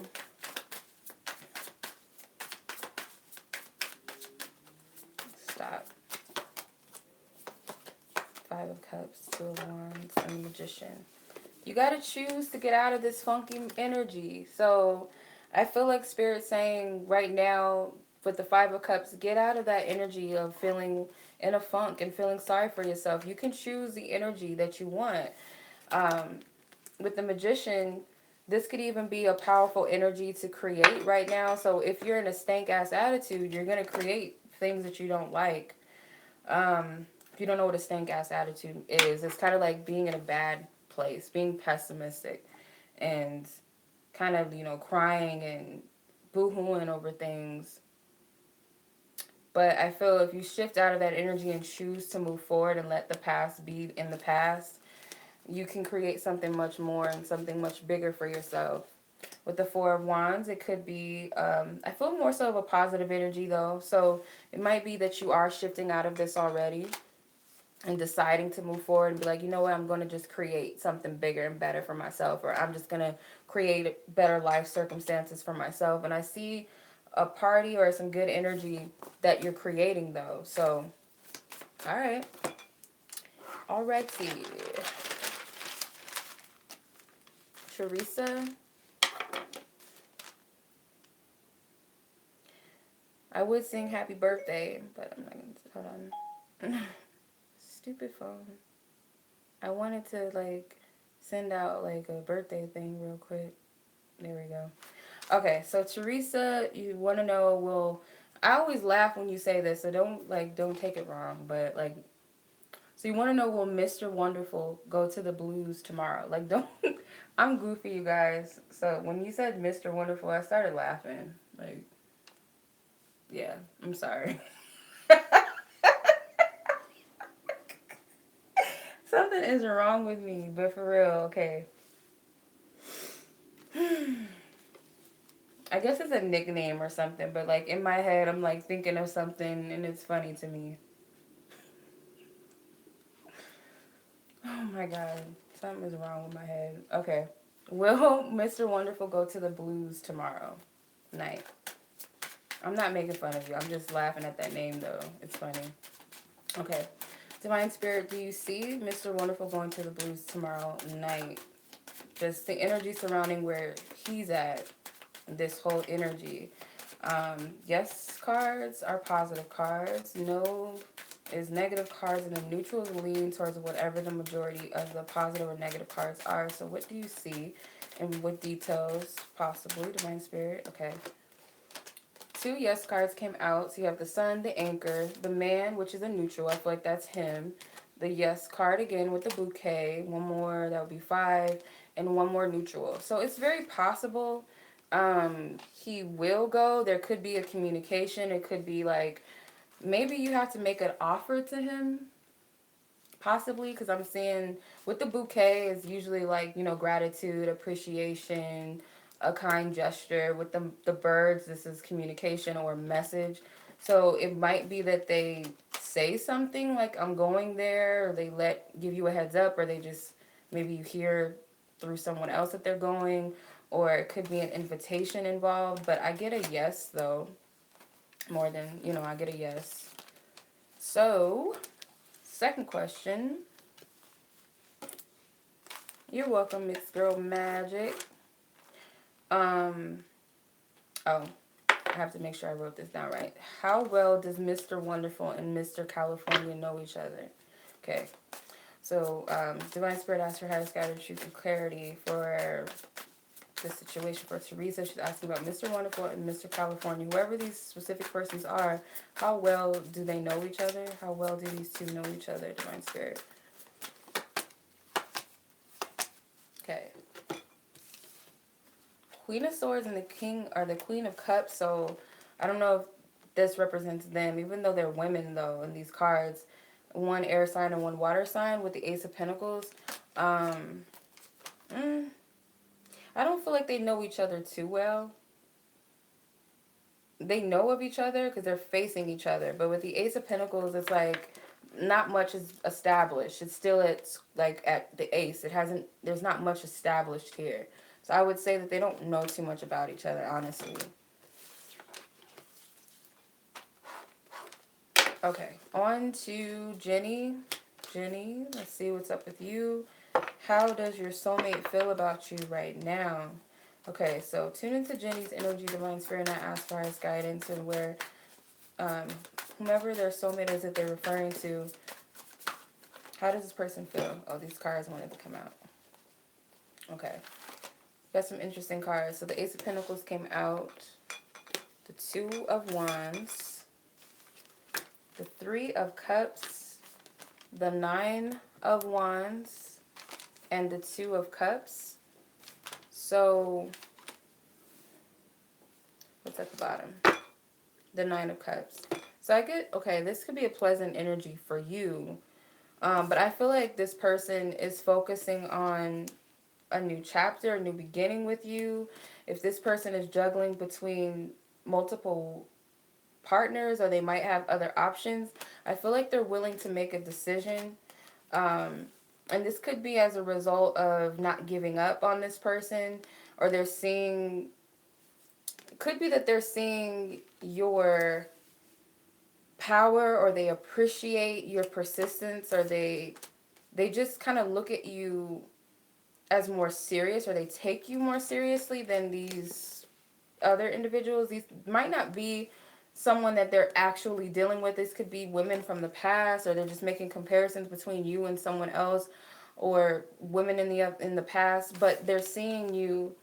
Stop. Five of Cups, Two of Wands, and the Magician. You got to choose to get out of this funky energy. So I feel like Spirit saying right now with the Five of Cups, get out of that energy of feeling in a funk and feeling sorry for yourself. You can choose the energy that you want. Um, with the Magician, this could even be a powerful energy to create right now. So if you're in a stank ass attitude, you're going to create things that you don't like. If you don't know what a stank ass attitude is, it's kind of like being in a bad place, being pessimistic and kind of, crying and boo-hooing over things. But I feel if you shift out of that energy and choose to move forward and let the past be in the past, you can create something much more and something much bigger for yourself. With the Four of Wands, it could be, I feel more so of a positive energy though. So it might be that you are shifting out of this already and deciding to move forward and be like, you know what, I'm going to just create something bigger and better for myself, or I'm just going to create better life circumstances for myself. And I see a party or some good energy that you're creating though. So, all right. Alrighty. Theresa, I would sing happy birthday, but I'm not going to, hold on. Stupid phone. I wanted to like send out like a birthday thing real quick. There we go. Okay, so Theresa, you want to know, I always laugh when you say this, so don't take it wrong, but like, so you want to know, will Mr. Wonderful go to the blues tomorrow? Like, don't, I'm goofy, you guys. So when you said Mr. Wonderful, I started laughing. Like, yeah, I'm sorry. Something is wrong with me, but for real, okay. I guess it's a nickname or something, but like in my head, I'm like thinking of something and it's funny to me. Oh my God. Something is wrong with my head. Okay. Will Mr. Wonderful go to the blues tomorrow night? I'm not making fun of you. I'm just laughing at that name though. It's funny. Okay. Divine Spirit, do you see Mr. Wonderful going to the blues tomorrow night? Just the energy surrounding where he's at. This whole energy. Yes cards are positive cards. No is negative cards, and the neutral is leaning towards whatever the majority of the positive or negative cards are. So what do you see? And with details, possibly, Divine Spirit. Okay. Two yes cards came out. So you have the Sun, the Anchor, the Man, which is a neutral. I feel like that's him. The yes card again with the bouquet. One more, that would be five. And one more neutral. So it's very possible he will go. There could be a communication. It could be like, maybe you have to make an offer to him, possibly, because I'm seeing with the bouquet is usually like, gratitude, appreciation, a kind gesture. With the birds, this is communication or message. So it might be that they say something like I'm going there, or they give you a heads up, or they just, maybe you hear through someone else that they're going, or it could be an invitation involved. But I get a yes though, more than, I get a yes. So, second question. You're welcome, Mixed Girl Magic. Oh, I have to make sure I wrote this down right. How well does Mr. Wonderful and Mr. California know each other? Okay. So, Divine Spirit asked for highest guidance, truth, and clarity for the situation for Theresa. She's asking about Mr. Wonderful and Mr. California. Whoever these specific persons are, how well do they know each other? How well do these two know each other, Divine Spirit? Okay. Queen of Swords and the King are the Queen of Cups, so I don't know if this represents them, even though they're women, though, in these cards. One air sign and one water sign with the Ace of Pentacles. I don't feel like they know each other too well. They know of each other because they're facing each other, but with the Ace of Pentacles, it's like not much is established. It's still at the Ace. There's not much established here. So I would say that they don't know too much about each other, honestly. Okay, on to Jenny. Jenny, let's see what's up with you. How does your soulmate feel about you right now? Okay, so tune into Jenny's energy, Divine Spirit, and I ask for his guidance and where whomever their soulmate is that they're referring to, how does this person feel? Oh, these cards wanted to come out. Okay. Got some interesting cards. So the Ace of Pentacles came out. The Two of Wands. The Three of Cups. The Nine of Wands. And the Two of Cups. So, what's at the bottom? The Nine of Cups. So I get, okay, this could be a pleasant energy for you. But I feel like this person is focusing on a new chapter, a new beginning with you. If this person is juggling between multiple partners, or they might have other options, I feel like they're willing to make a decision. And this could be as a result of not giving up on this person, or they're seeing, it could be that they're seeing your power, or they appreciate your persistence, or they just kind of look at you as more serious, or they take you more seriously than these other individuals. These might not be someone that they're actually dealing with. This could be women from the past, or they're just making comparisons between you and someone else, or women in the past, but they're seeing you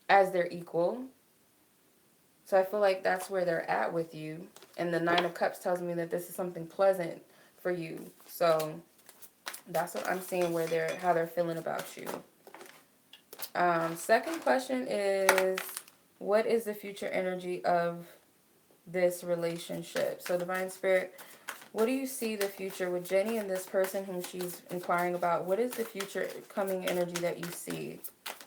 as their equal. So I feel like that's where they're at with you. And the Nine of Cups tells me that this is something pleasant for you. So that's what I'm seeing, how they're feeling about you. Second question is, what is the future energy of this relationship? So Divine Spirit, what do you see the future with Jenny and this person whom she's inquiring about? What is the future coming energy that you see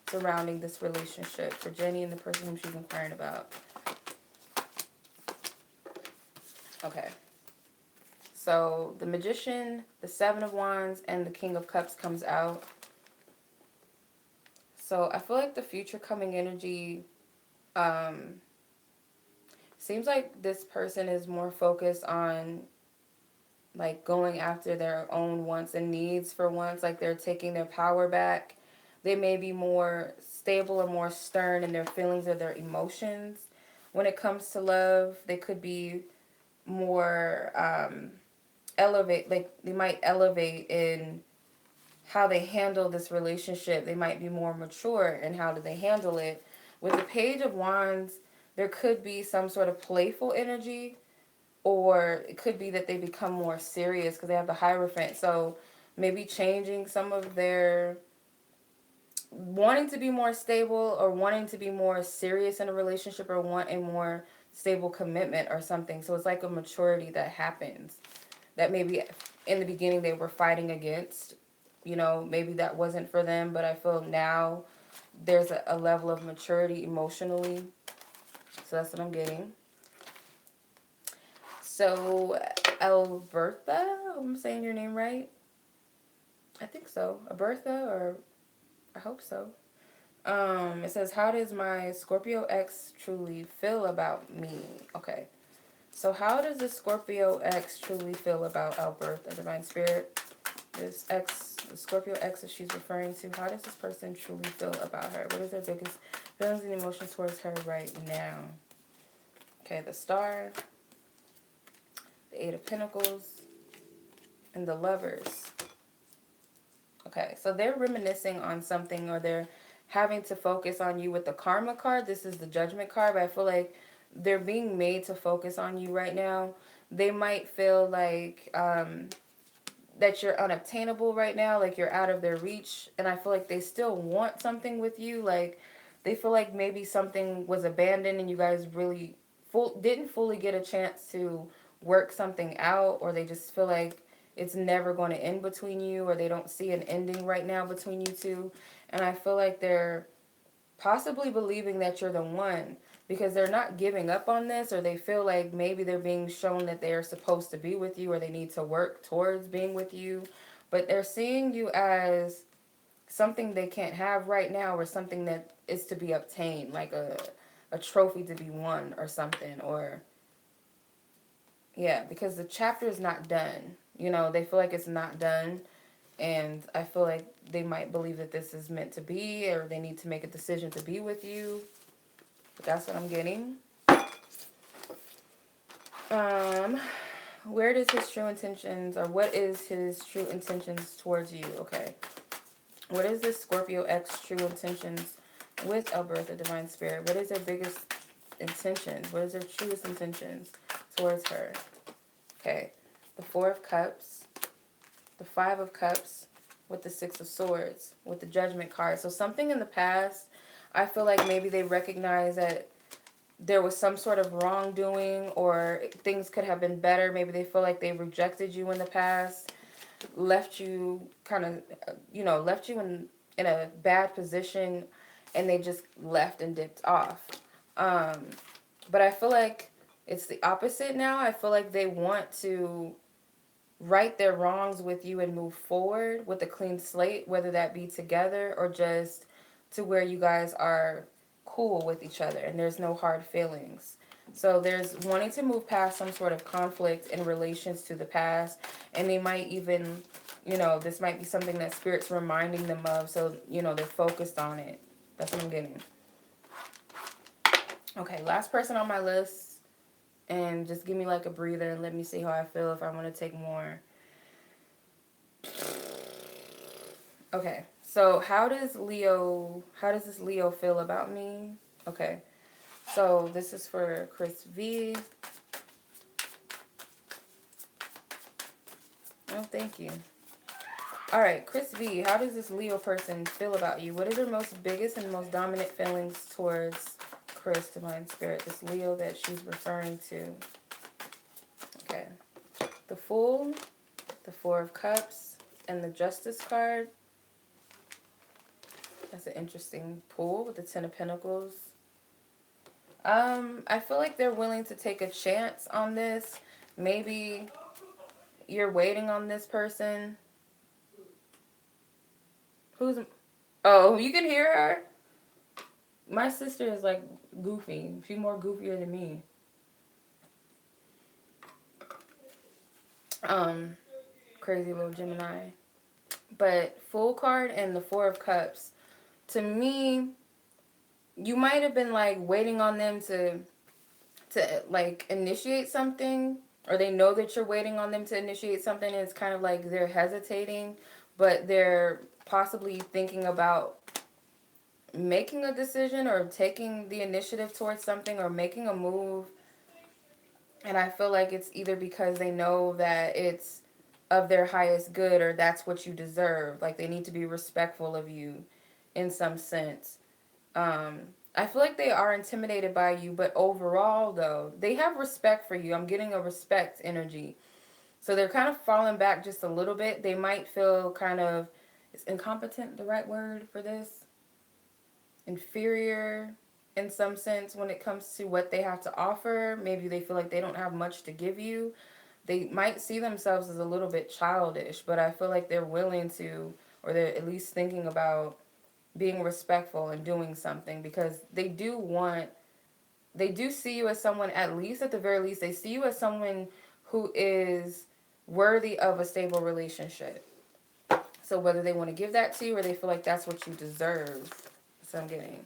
surrounding this relationship for Jenny and the person whom she's inquiring about? Okay. So the Magician, the Seven of Wands, and the King of Cups comes out. So I feel like the future coming energy seems like this person is more focused on like going after their own wants and needs for once, like they're taking their power back. They may be more stable or more stern in their feelings or their emotions. When it comes to love, they could be more elevate, like they might elevate in how they handle this relationship. They might be more mature in how do they handle it. With the Page of Wands, there could be some sort of playful energy, or it could be that they become more serious because they have the Hierophant. So maybe changing some of their wanting to be more stable, or wanting to be more serious in a relationship, or want a more stable commitment or something. So it's like a maturity that happens that maybe in the beginning they were fighting against. Maybe that wasn't for them, but I feel now there's a level of maturity emotionally. So that's what I'm getting. So Elverta. I'm saying your name right. I think so. Alberta, or I hope so. It says, how does my Scorpio X truly feel about me? Okay. So how does the Scorpio X truly feel about Alberta, Divine Spirit? This X, the Scorpio X that she's referring to, how does this person truly feel about her? What is their biggest feelings and emotions towards her right now? Okay, the Star, the Eight of Pentacles, and the Lovers. Okay, so they're reminiscing on something, or they're having to focus on you with the Karma card. This is the Judgment card, but I feel like they're being made to focus on you right now. They might feel like that you're unobtainable right now, like you're out of their reach, and I feel like they still want something with you. Like they feel like maybe something was abandoned and you guys really didn't fully get a chance to work something out, or they just feel like it's never going to end between you, or they don't see an ending right now between you two. And I feel like they're possibly believing that you're the one, because they're not giving up on this, or they feel like maybe they're being shown that they are supposed to be with you, or they need to work towards being with you. But they're seeing you as something they can't have right now, or something that is to be obtained, like a trophy to be won or something. Or yeah, because the chapter is not done. You know, they feel like it's not done. And I feel like they might believe that this is meant to be, or they need to make a decision to be with you. But that's what I'm getting. Where does his true intentions, or what is his true intentions towards you? Okay. What is this Scorpio X true intentions with Elverta, Divine Spirit? What is their biggest intentions? What is their truest intentions towards her? Okay. The Four of Cups, the Five of Cups, with the Six of Swords, with the Judgment card. So something in the past, I feel like maybe they recognize that there was some sort of wrongdoing, or things could have been better. Maybe they feel like they rejected you in the past, left you kind of, left you in a bad position, and they just left and dipped off. But I feel like it's the opposite now. I feel like they want to right their wrongs with you and move forward with a clean slate, whether that be together or just to where you guys are cool with each other and there's no hard feelings. So there's wanting to move past some sort of conflict in relations to the past, and they might even, this might be something that Spirit's reminding them of, so, they're focused on it. That's what I'm getting. Okay, last person on my list, and just give me like a breather and let me see how I feel if I want to take more. Okay, so how does this Leo feel about me? Okay, so this is for Chris V. Oh, thank you. All right, Chris V, how does this Leo person feel about you? What are their biggest and most dominant feelings towards Chris, Divine Spirit, this Leo that she's referring to? Okay, the Fool, the Four of Cups, and the Justice card. That's an interesting pull with the Ten of Pentacles. I feel like they're willing to take a chance on this. Maybe you're waiting on this person. Oh, you can hear her? My sister is like goofy. She's more goofier than me. Crazy little Gemini. But Fool card and the Four of Cups. To me, you might have been like waiting on them to like initiate something, or they know that you're waiting on them to initiate something, and it's kind of like they're hesitating, but they're possibly thinking about making a decision or taking the initiative towards something or making a move. And I feel like it's either because they know that it's of their highest good, or that's what you deserve. Like they need to be respectful of you in some sense. I feel like they are intimidated by you, but overall, though, they have respect for you. I'm getting a respect energy. So they're kind of falling back just a little bit. They might feel kind of, is incompetent the right word for this? Inferior in some sense when it comes to what they have to offer. Maybe they feel like they don't have much to give you. they might see themselves as a little bit childish, but I feel like they're willing to, or they're at least thinking about being respectful and doing something, because they do see you as someone, at least at the very least, they see you as someone who is worthy of a stable relationship. So whether they want to give that to you or they feel like that's what you deserve. That's what I'm getting.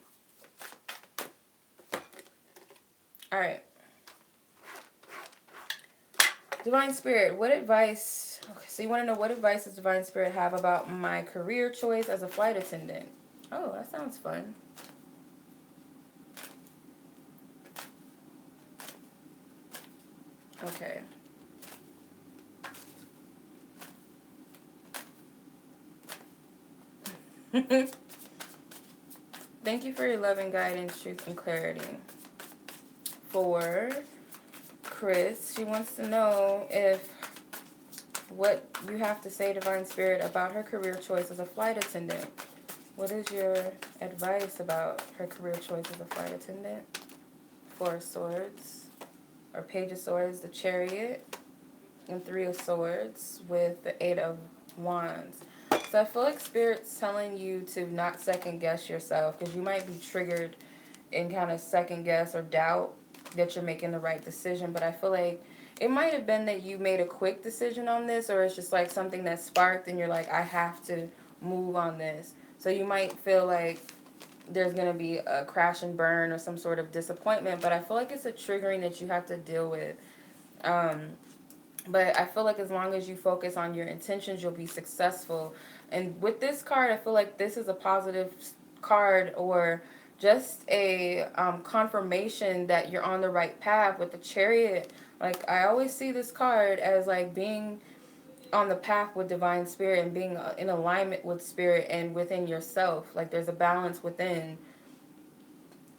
All right. Divine Spirit, what advice... Okay, so you want to know what advice does Divine Spirit have about my career choice as a flight attendant? Oh, that sounds fun. Okay. Thank you for your loving guidance, truth, and clarity. For Chris, she wants to know if what you have to say, Divine Spirit, about her career choice as a flight attendant. What is your advice about her career choice as a flight attendant? Four of Swords, or Page of Swords, the Chariot, and Three of Swords with the Eight of Wands. So I feel like Spirit's telling you to not second guess yourself, because you might be triggered and kind of second guess or doubt that you're making the right decision. But I feel like it might have been that you made a quick decision on this, or it's just like something that sparked and you're like, I have to move on this. So you might feel like there's going to be a crash and burn or some sort of disappointment, but I feel like it's a triggering that you have to deal with. But I feel like as long as you focus on your intentions, you'll be successful. And with this card, I feel like this is a positive card, or just a confirmation that you're on the right path with the Chariot. Like, I always see this card as like being on the path with Divine Spirit and being in alignment with Spirit and within yourself. Like, there's a balance within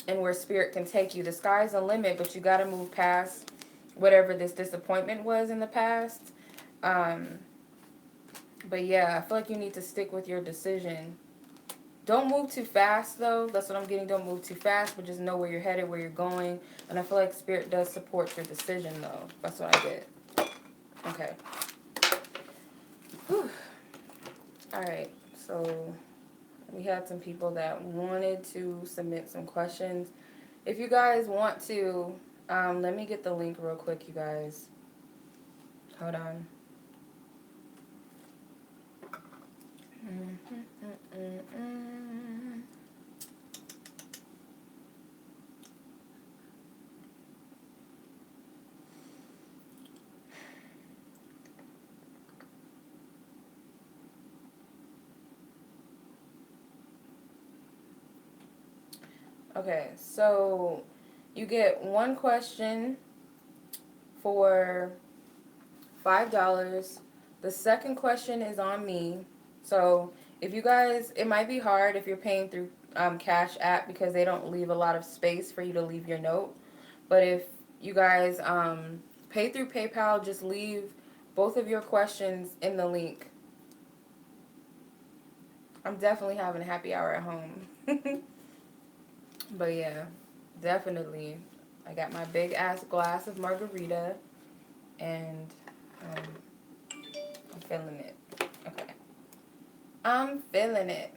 and where Spirit can take you. The sky's the limit, but you got to move past whatever this disappointment was in the past. But yeah, I feel like you need to stick with your decision. Don't move too fast, though. That's what I'm getting. Don't move too fast, but just know where you're headed, where you're going. And I feel like Spirit does support your decision, though. That's what I get. Okay. Whew. All right. So we had some people that wanted to submit some questions. If you guys want to, let me get the link real quick, you guys. Hold on. Okay, so you get one question for $5. The second question is on me. So if you guys, it might be hard if you're paying through Cash App, because they don't leave a lot of space for you to leave your note. But if you guys pay through PayPal, just leave both of your questions in the link. I'm definitely having a happy hour at home. But yeah, definitely. I got my big ass glass of margarita, and I'm feeling it. Okay. I'm feeling it.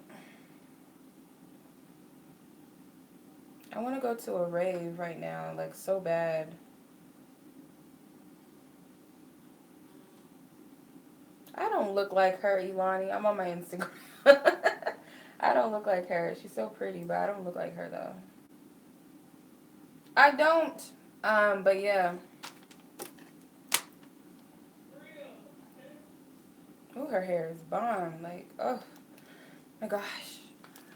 I want to go to a rave right now, like, so bad. I don't look like her, Ilani. I'm on my Instagram. I don't look like her. She's so pretty, but I don't look like her, though. I don't. But yeah. Oh, her hair is bomb. Like, oh my gosh.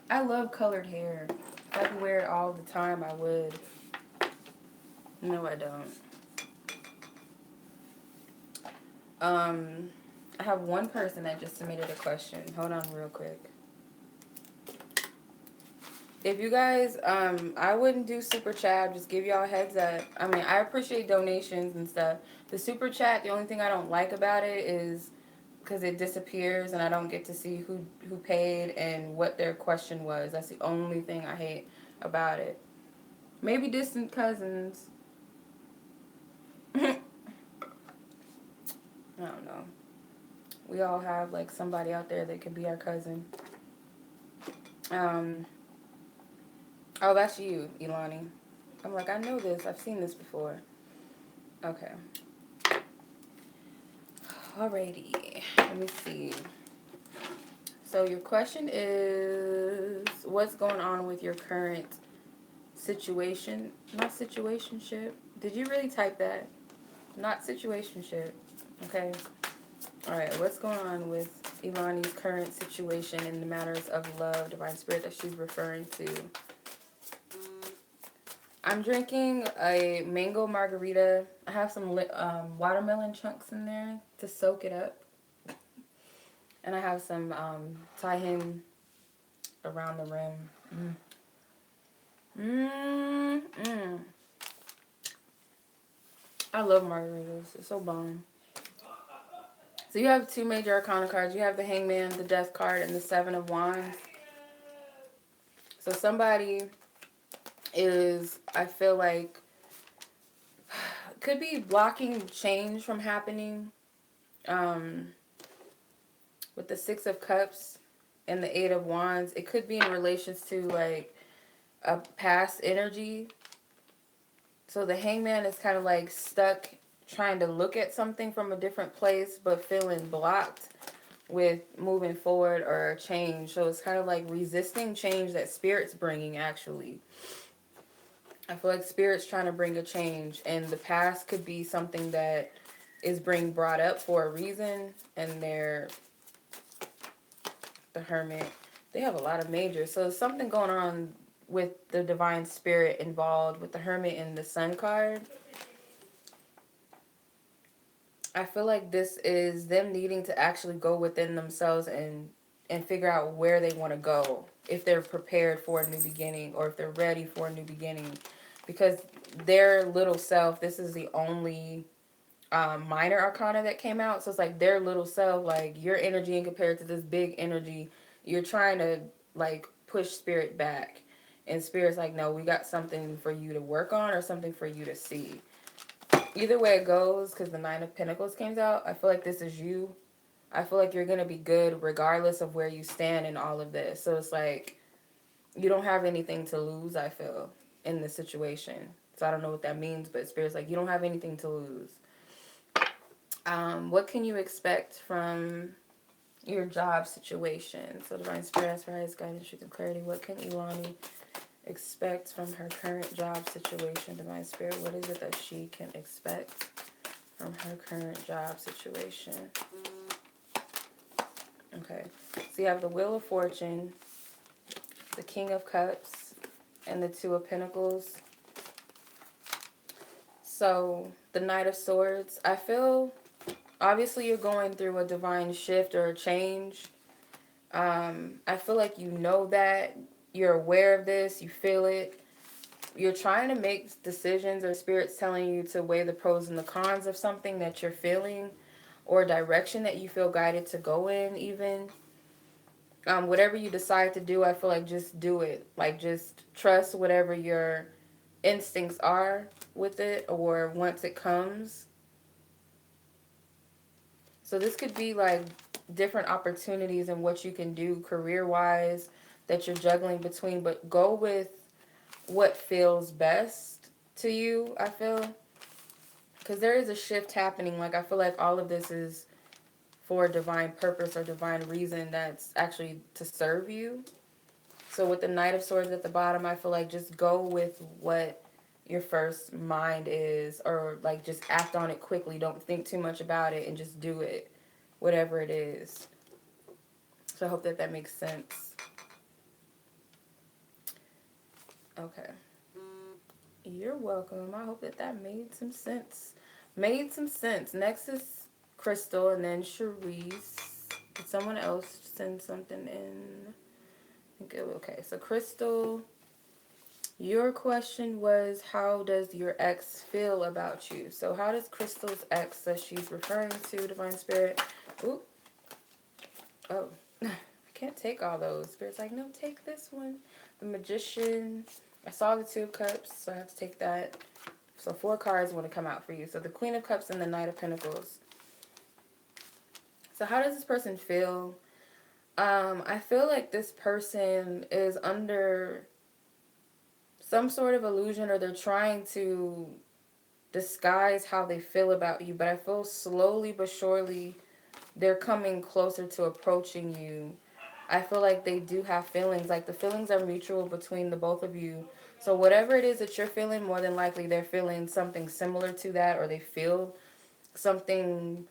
I love colored hair. If I could wear it all the time, I would. No, I don't. I have one person that just submitted a question. Hold on real quick. If you guys, I wouldn't do super chat. Just give y'all a heads up. I mean, I appreciate donations and stuff. The super chat, the only thing I don't like about it is because it disappears and I don't get to see who paid and what their question was. That's the only thing I hate about it. Maybe distant cousins. I don't know. We all have like somebody out there that could be our cousin. Um, oh, that's you, Ilani. I'm like, I know this. I've seen this before. Okay. Alrighty. Let me see. So your question is, what's going on with your current situation? Not situationship. Did you really type that? Not situationship. Okay. Alright, what's going on with Ilani's current situation in the matters of love, divine spirit that she's referring to? I'm drinking a mango margarita. I have some watermelon chunks in there to soak it up. And I have some tahin around the rim. I love margaritas. It's so bomb. So you have two major arcana cards. You have the Hangman, the Death card, and the Seven of Wands. So somebody is, I feel like, could be blocking change from happening. With the Six of Cups and the Eight of Wands, it could be in relations to like a past energy. So the Hangman is kind of like stuck trying to look at something from a different place, but feeling blocked with moving forward or change. So it's kind of like resisting change that Spirit's bringing, actually. I feel like Spirit's trying to bring a change, and the past could be something that is being brought up for a reason, and they're the Hermit. They have a lot of majors. So there's something going on with the divine spirit involved with the Hermit and the Sun card. I feel like this is them needing to actually go within themselves and figure out where they want to go, if they're prepared for a new beginning or if they're ready for a new beginning. Because their little self, this is the only minor arcana that came out. So it's like their little self, like your energy and compared to this big energy, you're trying to like push Spirit back. And Spirit's like, no, we got something for you to work on or something for you to see. Either way it goes, because the Nine of Pentacles came out, I feel like this is you. I feel like you're going to be good regardless of where you stand in all of this. So it's like you don't have anything to lose, I feel, in this situation. So I don't know what that means, but Spirit's like, you don't have anything to lose. What can you expect from your job situation? So Divine Spirit has for highest guidance, truth, and clarity. What can Ilani expect from her current job situation? Divine Spirit, what is it that she can expect from her current job situation? Okay, so you have the Wheel of Fortune, the King of Cups, and the Two of Pentacles. So the Knight of Swords, I feel obviously you're going through a divine shift or a change. I feel like you know that, you're aware of this, you feel it. You're trying to make decisions, or Spirit's telling you to weigh the pros and the cons of something that you're feeling, or direction that you feel guided to go in even. Whatever you decide to do, I feel like just do it. Like just trust whatever your instincts are with it, or once it comes. So this could be like different opportunities and what you can do career-wise that you're juggling between, but go with what feels best to you, I feel. Because there is a shift happening. Like, I feel like all of this is for a divine purpose or divine reason that's actually to serve you. So with the Knight of Swords at the bottom, I feel like just go with what your first mind is, or like just act on it quickly. Don't think too much about it and just do it, whatever it is. So I hope that that makes sense. Okay. You're welcome. I hope that that made some sense. Made some sense. Next is Crystal, and then Cherise. Did someone else send something in? Okay, so Crystal, your question was, how does your ex feel about you? So how does Crystal's ex that she's referring to, Divine Spirit? Ooh. Oh, I can't take all those. Spirit's like, no, take this one. The Magician. I saw the Two of Cups, so I have to take that. So 4 cards want to come out for you. So the Queen of Cups and the Knight of Pentacles. So how does this person feel? I feel like this person is under some sort of illusion, or they're trying to disguise how they feel about you, but I feel slowly but surely they're coming closer to approaching you. I feel like they do have feelings. Like the feelings are mutual between the both of you. So whatever it is that you're feeling, more than likely they're feeling something similar to that, or they feel something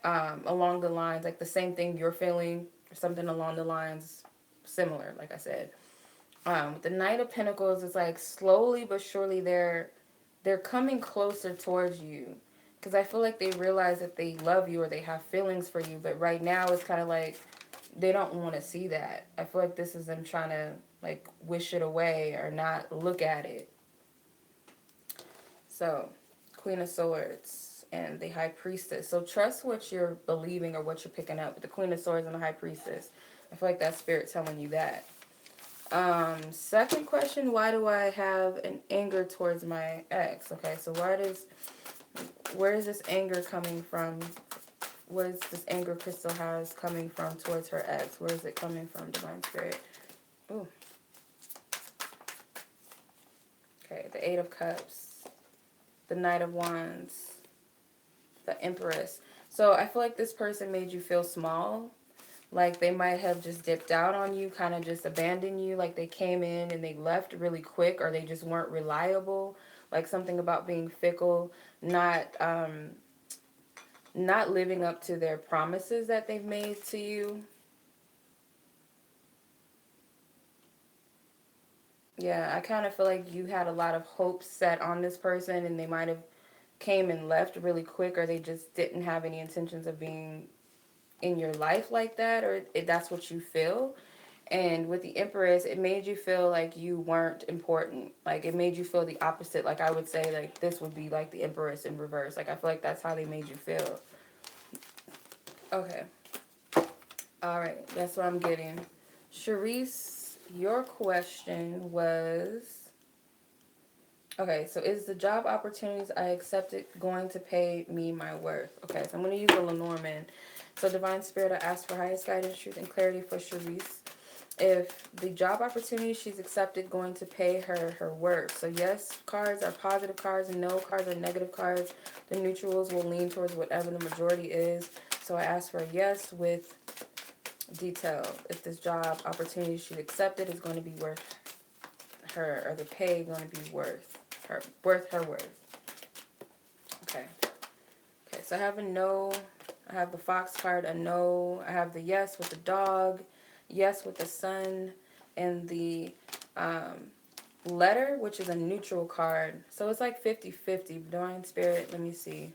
along the lines, like the same thing you're feeling, or something along the lines similar, like I said. The Knight of Pentacles is like slowly but surely they're coming closer towards you, because I feel like they realize that they love you or they have feelings for you, but right now it's kind of like they don't want to see that. I feel like this is them trying to like wish it away or not look at it. So, Queen of Swords and the High Priestess. So trust what you're believing or what you're picking up with the Queen of Swords and the High Priestess. I feel like that's spirit telling you that. Second question, why do I have an anger towards my ex? Okay, so where is this anger coming from? What is this anger Crystal has coming from towards her ex? Where is it coming from, Divine Spirit? Ooh. Okay, the Eight of Cups, the Knight of Wands, the Empress. So I feel like this person made you feel small. Like they might have just dipped out on you, kind of just abandoned you. Like they came in and they left really quick, or they just weren't reliable. Like something about being fickle, not living up to their promises that they've made to you. Yeah, I kind of feel like you had a lot of hopes set on this person, and they might have came and left really quick, or they just didn't have any intentions of being in your life like that, or that's what you feel. And with the Empress, it made you feel like you weren't important. Like it made you feel the opposite. Like I would say, like this would be like the Empress in reverse. Like I feel like that's how they made you feel. Okay. All right. That's what I'm getting. Charisse, your question was, okay, so is the job opportunities I accepted going to pay me my worth? Okay, so I'm going to use a Lenormand. So Divine Spirit, I ask for highest guidance, truth, and clarity for Charisse. If the job opportunity she's accepted going to pay her worth. So yes cards are positive cards and no cards are negative cards. The neutrals will lean towards whatever the majority is. So I ask for a yes with detail. If this job opportunity she's accepted is going to be worth her, or the pay going to be worth her worth. Okay. Okay, so I have a no. I have the fox card, a no. I have the yes with the dog, yes with the sun, and the letter, which is a neutral card. So it's like 50-50. Divine Spirit, let me see.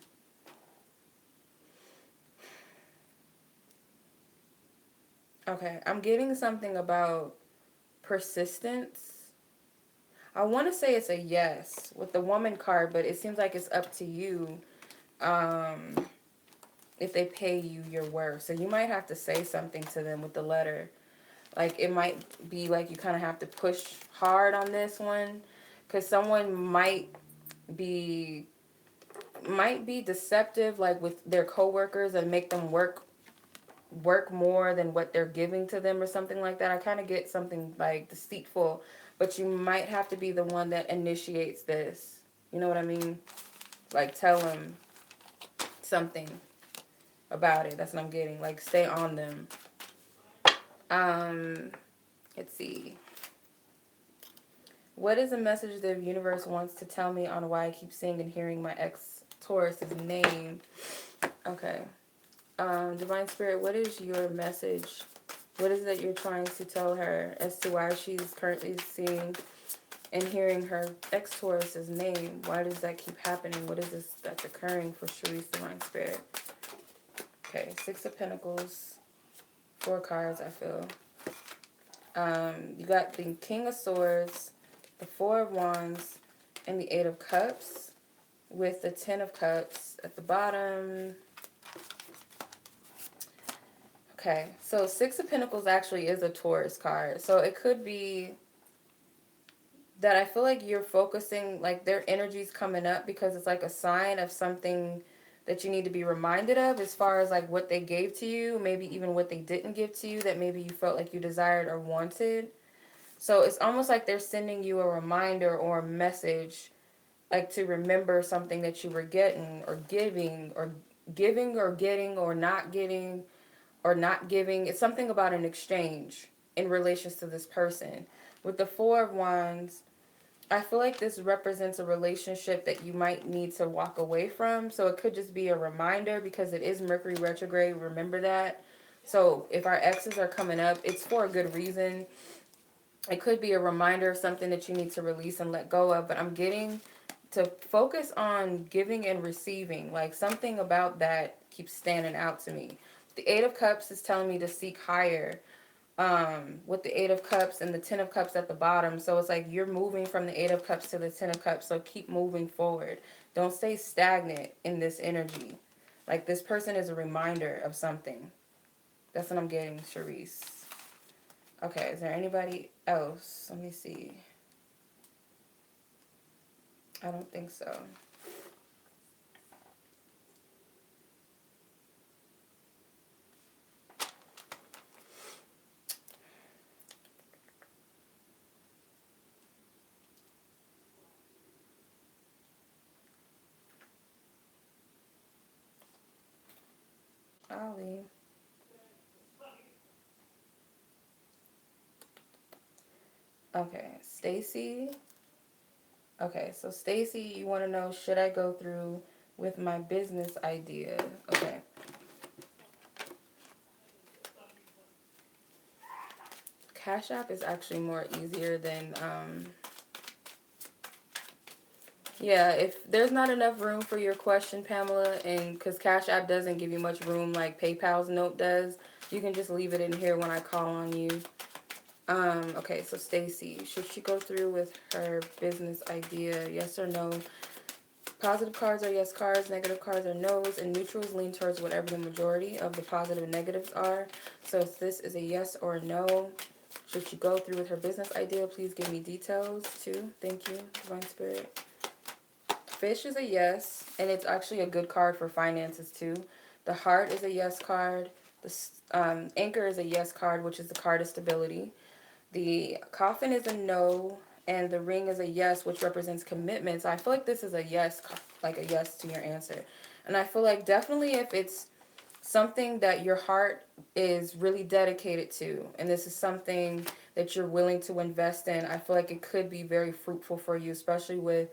Okay, I'm getting something about persistence. I want to say it's a yes with the woman card, but it seems like it's up to you if they pay you your worth. So you might have to say something to them with the letter. Like it might be like you kind of have to push hard on this one, because someone be might be deceptive, like with their coworkers, and make them work more than what they're giving to them or something like that. I kind of get something like deceitful, but you might have to be the one that initiates this. You know what I mean? Like tell them something about it. That's what I'm getting. Like stay on them. Let's see. What is a message the universe wants to tell me on why I keep seeing and hearing my ex Taurus's name? Okay. Divine Spirit, what is your message? What is it that you're trying to tell her as to why she's currently seeing and hearing her ex Taurus's name? Why does that keep happening? What is this that's occurring for Charisse, Divine Spirit? Okay, Six of Pentacles, 4 cards, I feel. You got the King of Swords, the 4 of Wands, and the 8 of Cups, with the 10 of Cups at the bottom. Okay, so 6 of Pentacles actually is a Taurus card. So it could be that I feel like you're focusing, like their energy's coming up because it's like a sign of something that you need to be reminded of, as far as like what they gave to you, maybe even what they didn't give to you that maybe you felt like you desired or wanted. So it's almost like they're sending you a reminder or a message, like to remember something that you were getting or giving or getting or not getting or not giving. It's something about an exchange in relations to this person. With the Four of Wands, I feel like this represents a relationship that you might need to walk away from. So it could just be a reminder, because it is Mercury retrograde. Remember that. So if our exes are coming up, it's for a good reason. It could be a reminder of something that you need to release and let go of. But I'm getting to focus on giving and receiving. Like, something about that keeps standing out to me. The Eight of Cups is telling me to seek higher, with the Eight of Cups and the Ten of Cups at the bottom. So it's like you're moving from the Eight of Cups to the Ten of Cups. So keep moving forward. Don't stay stagnant in this energy. Like, this person is a reminder of something. That's what I'm getting, Charisse. Okay, is there anybody else? Let me see. I don't think so. Ollie. Okay, Stacy. Okay, so Stacy, you want to know, should I go through with my business idea? Okay. Cash App is actually more easier than, yeah, if there's not enough room for your question, Pamela, and because Cash App doesn't give you much room like PayPal's note does, you can just leave it in here when I call on you. Okay, so Stacy, should she go through with her business idea? Yes or no? Positive cards are yes cards, negative cards are no's, and neutrals lean towards whatever the majority of the positive and negatives are. So if this is a yes or a no, should she go through with her business idea? Please give me details too. Thank you, Divine Spirit. Fish is a yes, and it's actually a good card for finances too. The Heart is a yes card. The Anchor is a yes card, which is the card of stability. The Coffin is a no, and the Ring is a yes, which represents commitment. So I feel like this is a yes, like a yes to your answer. And I feel like definitely if it's something that your heart is really dedicated to, and this is something that you're willing to invest in, I feel like it could be very fruitful for you, especially with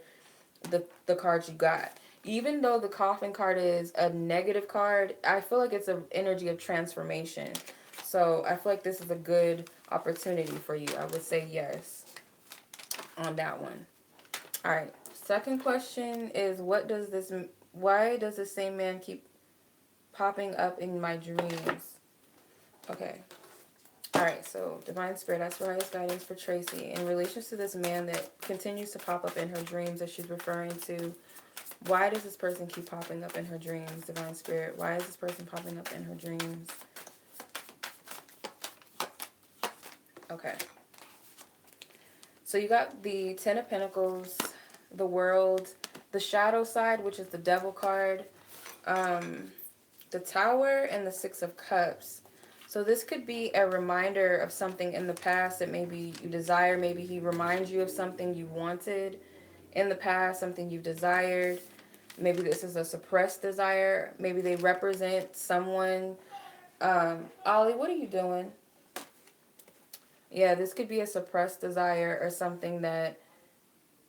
the cards you got. Even though the Coffin card is a negative card, I feel like it's an energy of transformation. So I feel like this is a good opportunity for you. I would say yes on that one. All right. Second question is, why does the same man keep popping up in my dreams? Okay. All right. So Divine Spirit, that's for highest guidance for Tracy. In relation to this man that continues to pop up in her dreams that she's referring to, why does this person keep popping up in her dreams, Divine Spirit? Why is this person popping up in her dreams? Okay. So you got the Ten of Pentacles, the World, the Shadow side, which is the Devil card, the Tower, and the Six of Cups. So this could be a reminder of something in the past that maybe you desire. Maybe he reminds you of something you wanted in the past, something you've desired. Maybe this is a suppressed desire. Maybe they represent someone. Ollie, what are you doing? Yeah, this could be a suppressed desire or something that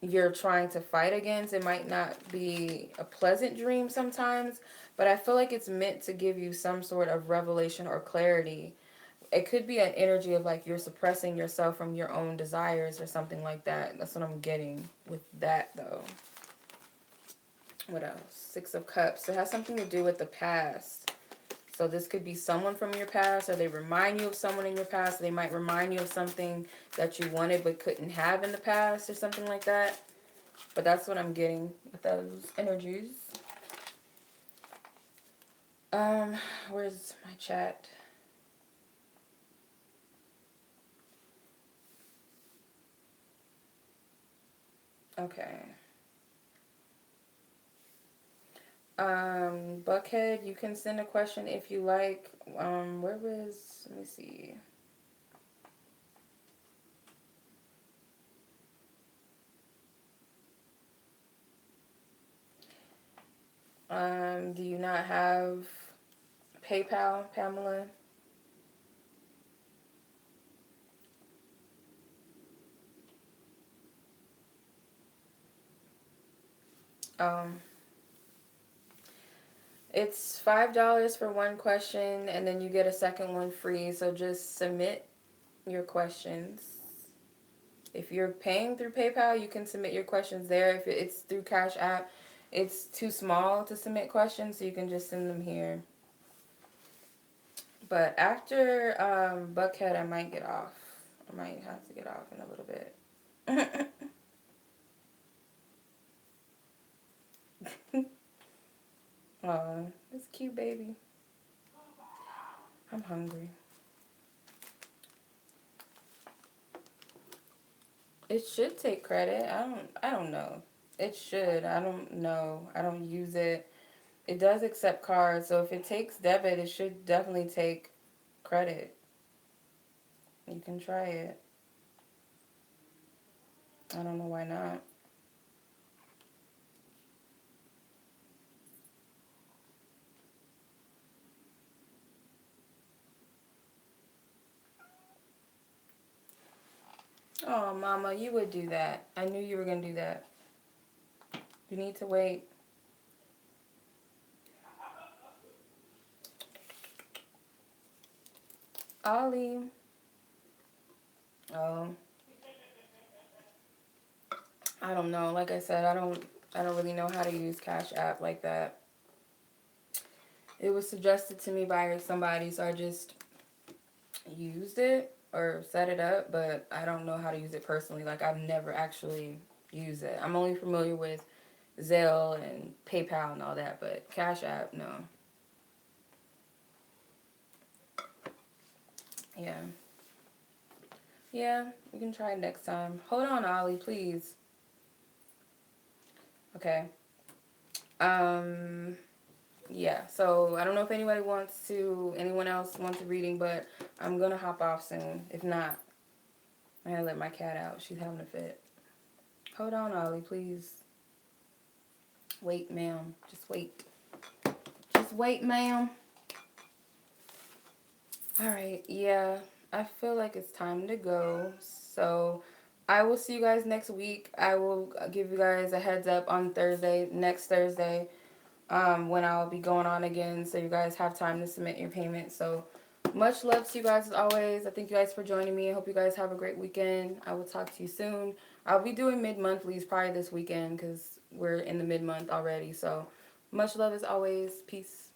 you're trying to fight against. It might not be a pleasant dream sometimes, but I feel like it's meant to give you some sort of revelation or clarity. It could be an energy of like you're suppressing yourself from your own desires or something like that. That's what I'm getting with that though. What else? Six of Cups. It has something to do with the past. So this could be someone from your past, or they remind you of someone in your past. They might remind you of something that you wanted but couldn't have in the past or something like that. But that's what I'm getting with those energies. Where's my chat? Okay. Buckhead, you can send a question if you like. Where was, let me see. Do you not have PayPal, Pamela? Um, it's $5 for one question, and then you get a second one free. So just submit your questions. If you're paying through PayPal, you can submit your questions there. If it's through Cash App, it's too small to submit questions, so you can just send them here. But after Buckhead, I might get off. I might have to get off in a little bit. Oh, it's cute, baby. I'm hungry. It should take credit. I don't know. It should. I don't know. I don't use it. It does accept cards, so if it takes debit, it should definitely take credit. You can try it. I don't know why not. Oh, Mama, you would do that. I knew you were going to do that. You need to wait. Ollie. Oh, I don't know. Like I said, I don't really know how to use Cash App like that. It was suggested to me by somebody, so I just used it or set it up, but I don't know how to use it personally. Like, I've never actually used it. I'm only familiar with Zelle and PayPal and all that, but Cash App, no. Yeah. Yeah, we can try it next time. Hold on, Ollie, please. Okay. Um, yeah, so I don't know if anyone else wants a reading, but I'm gonna hop off soon. If not, I'm gonna let my cat out. She's having a fit. Hold on, Ollie, please. Wait, ma'am. Just wait. Just wait, ma'am. All right, yeah, I feel like it's time to go. So I will see you guys next week. I will give you guys a heads up on Thursday, next Thursday, when I'll be going on again, so you guys have time to submit your payment. So much love to you guys as always. I thank you guys for joining me. I hope you guys have a great weekend. I will talk to you soon. I'll be doing mid-monthlies probably this weekend because we're in the mid-month already. So much love as always. Peace.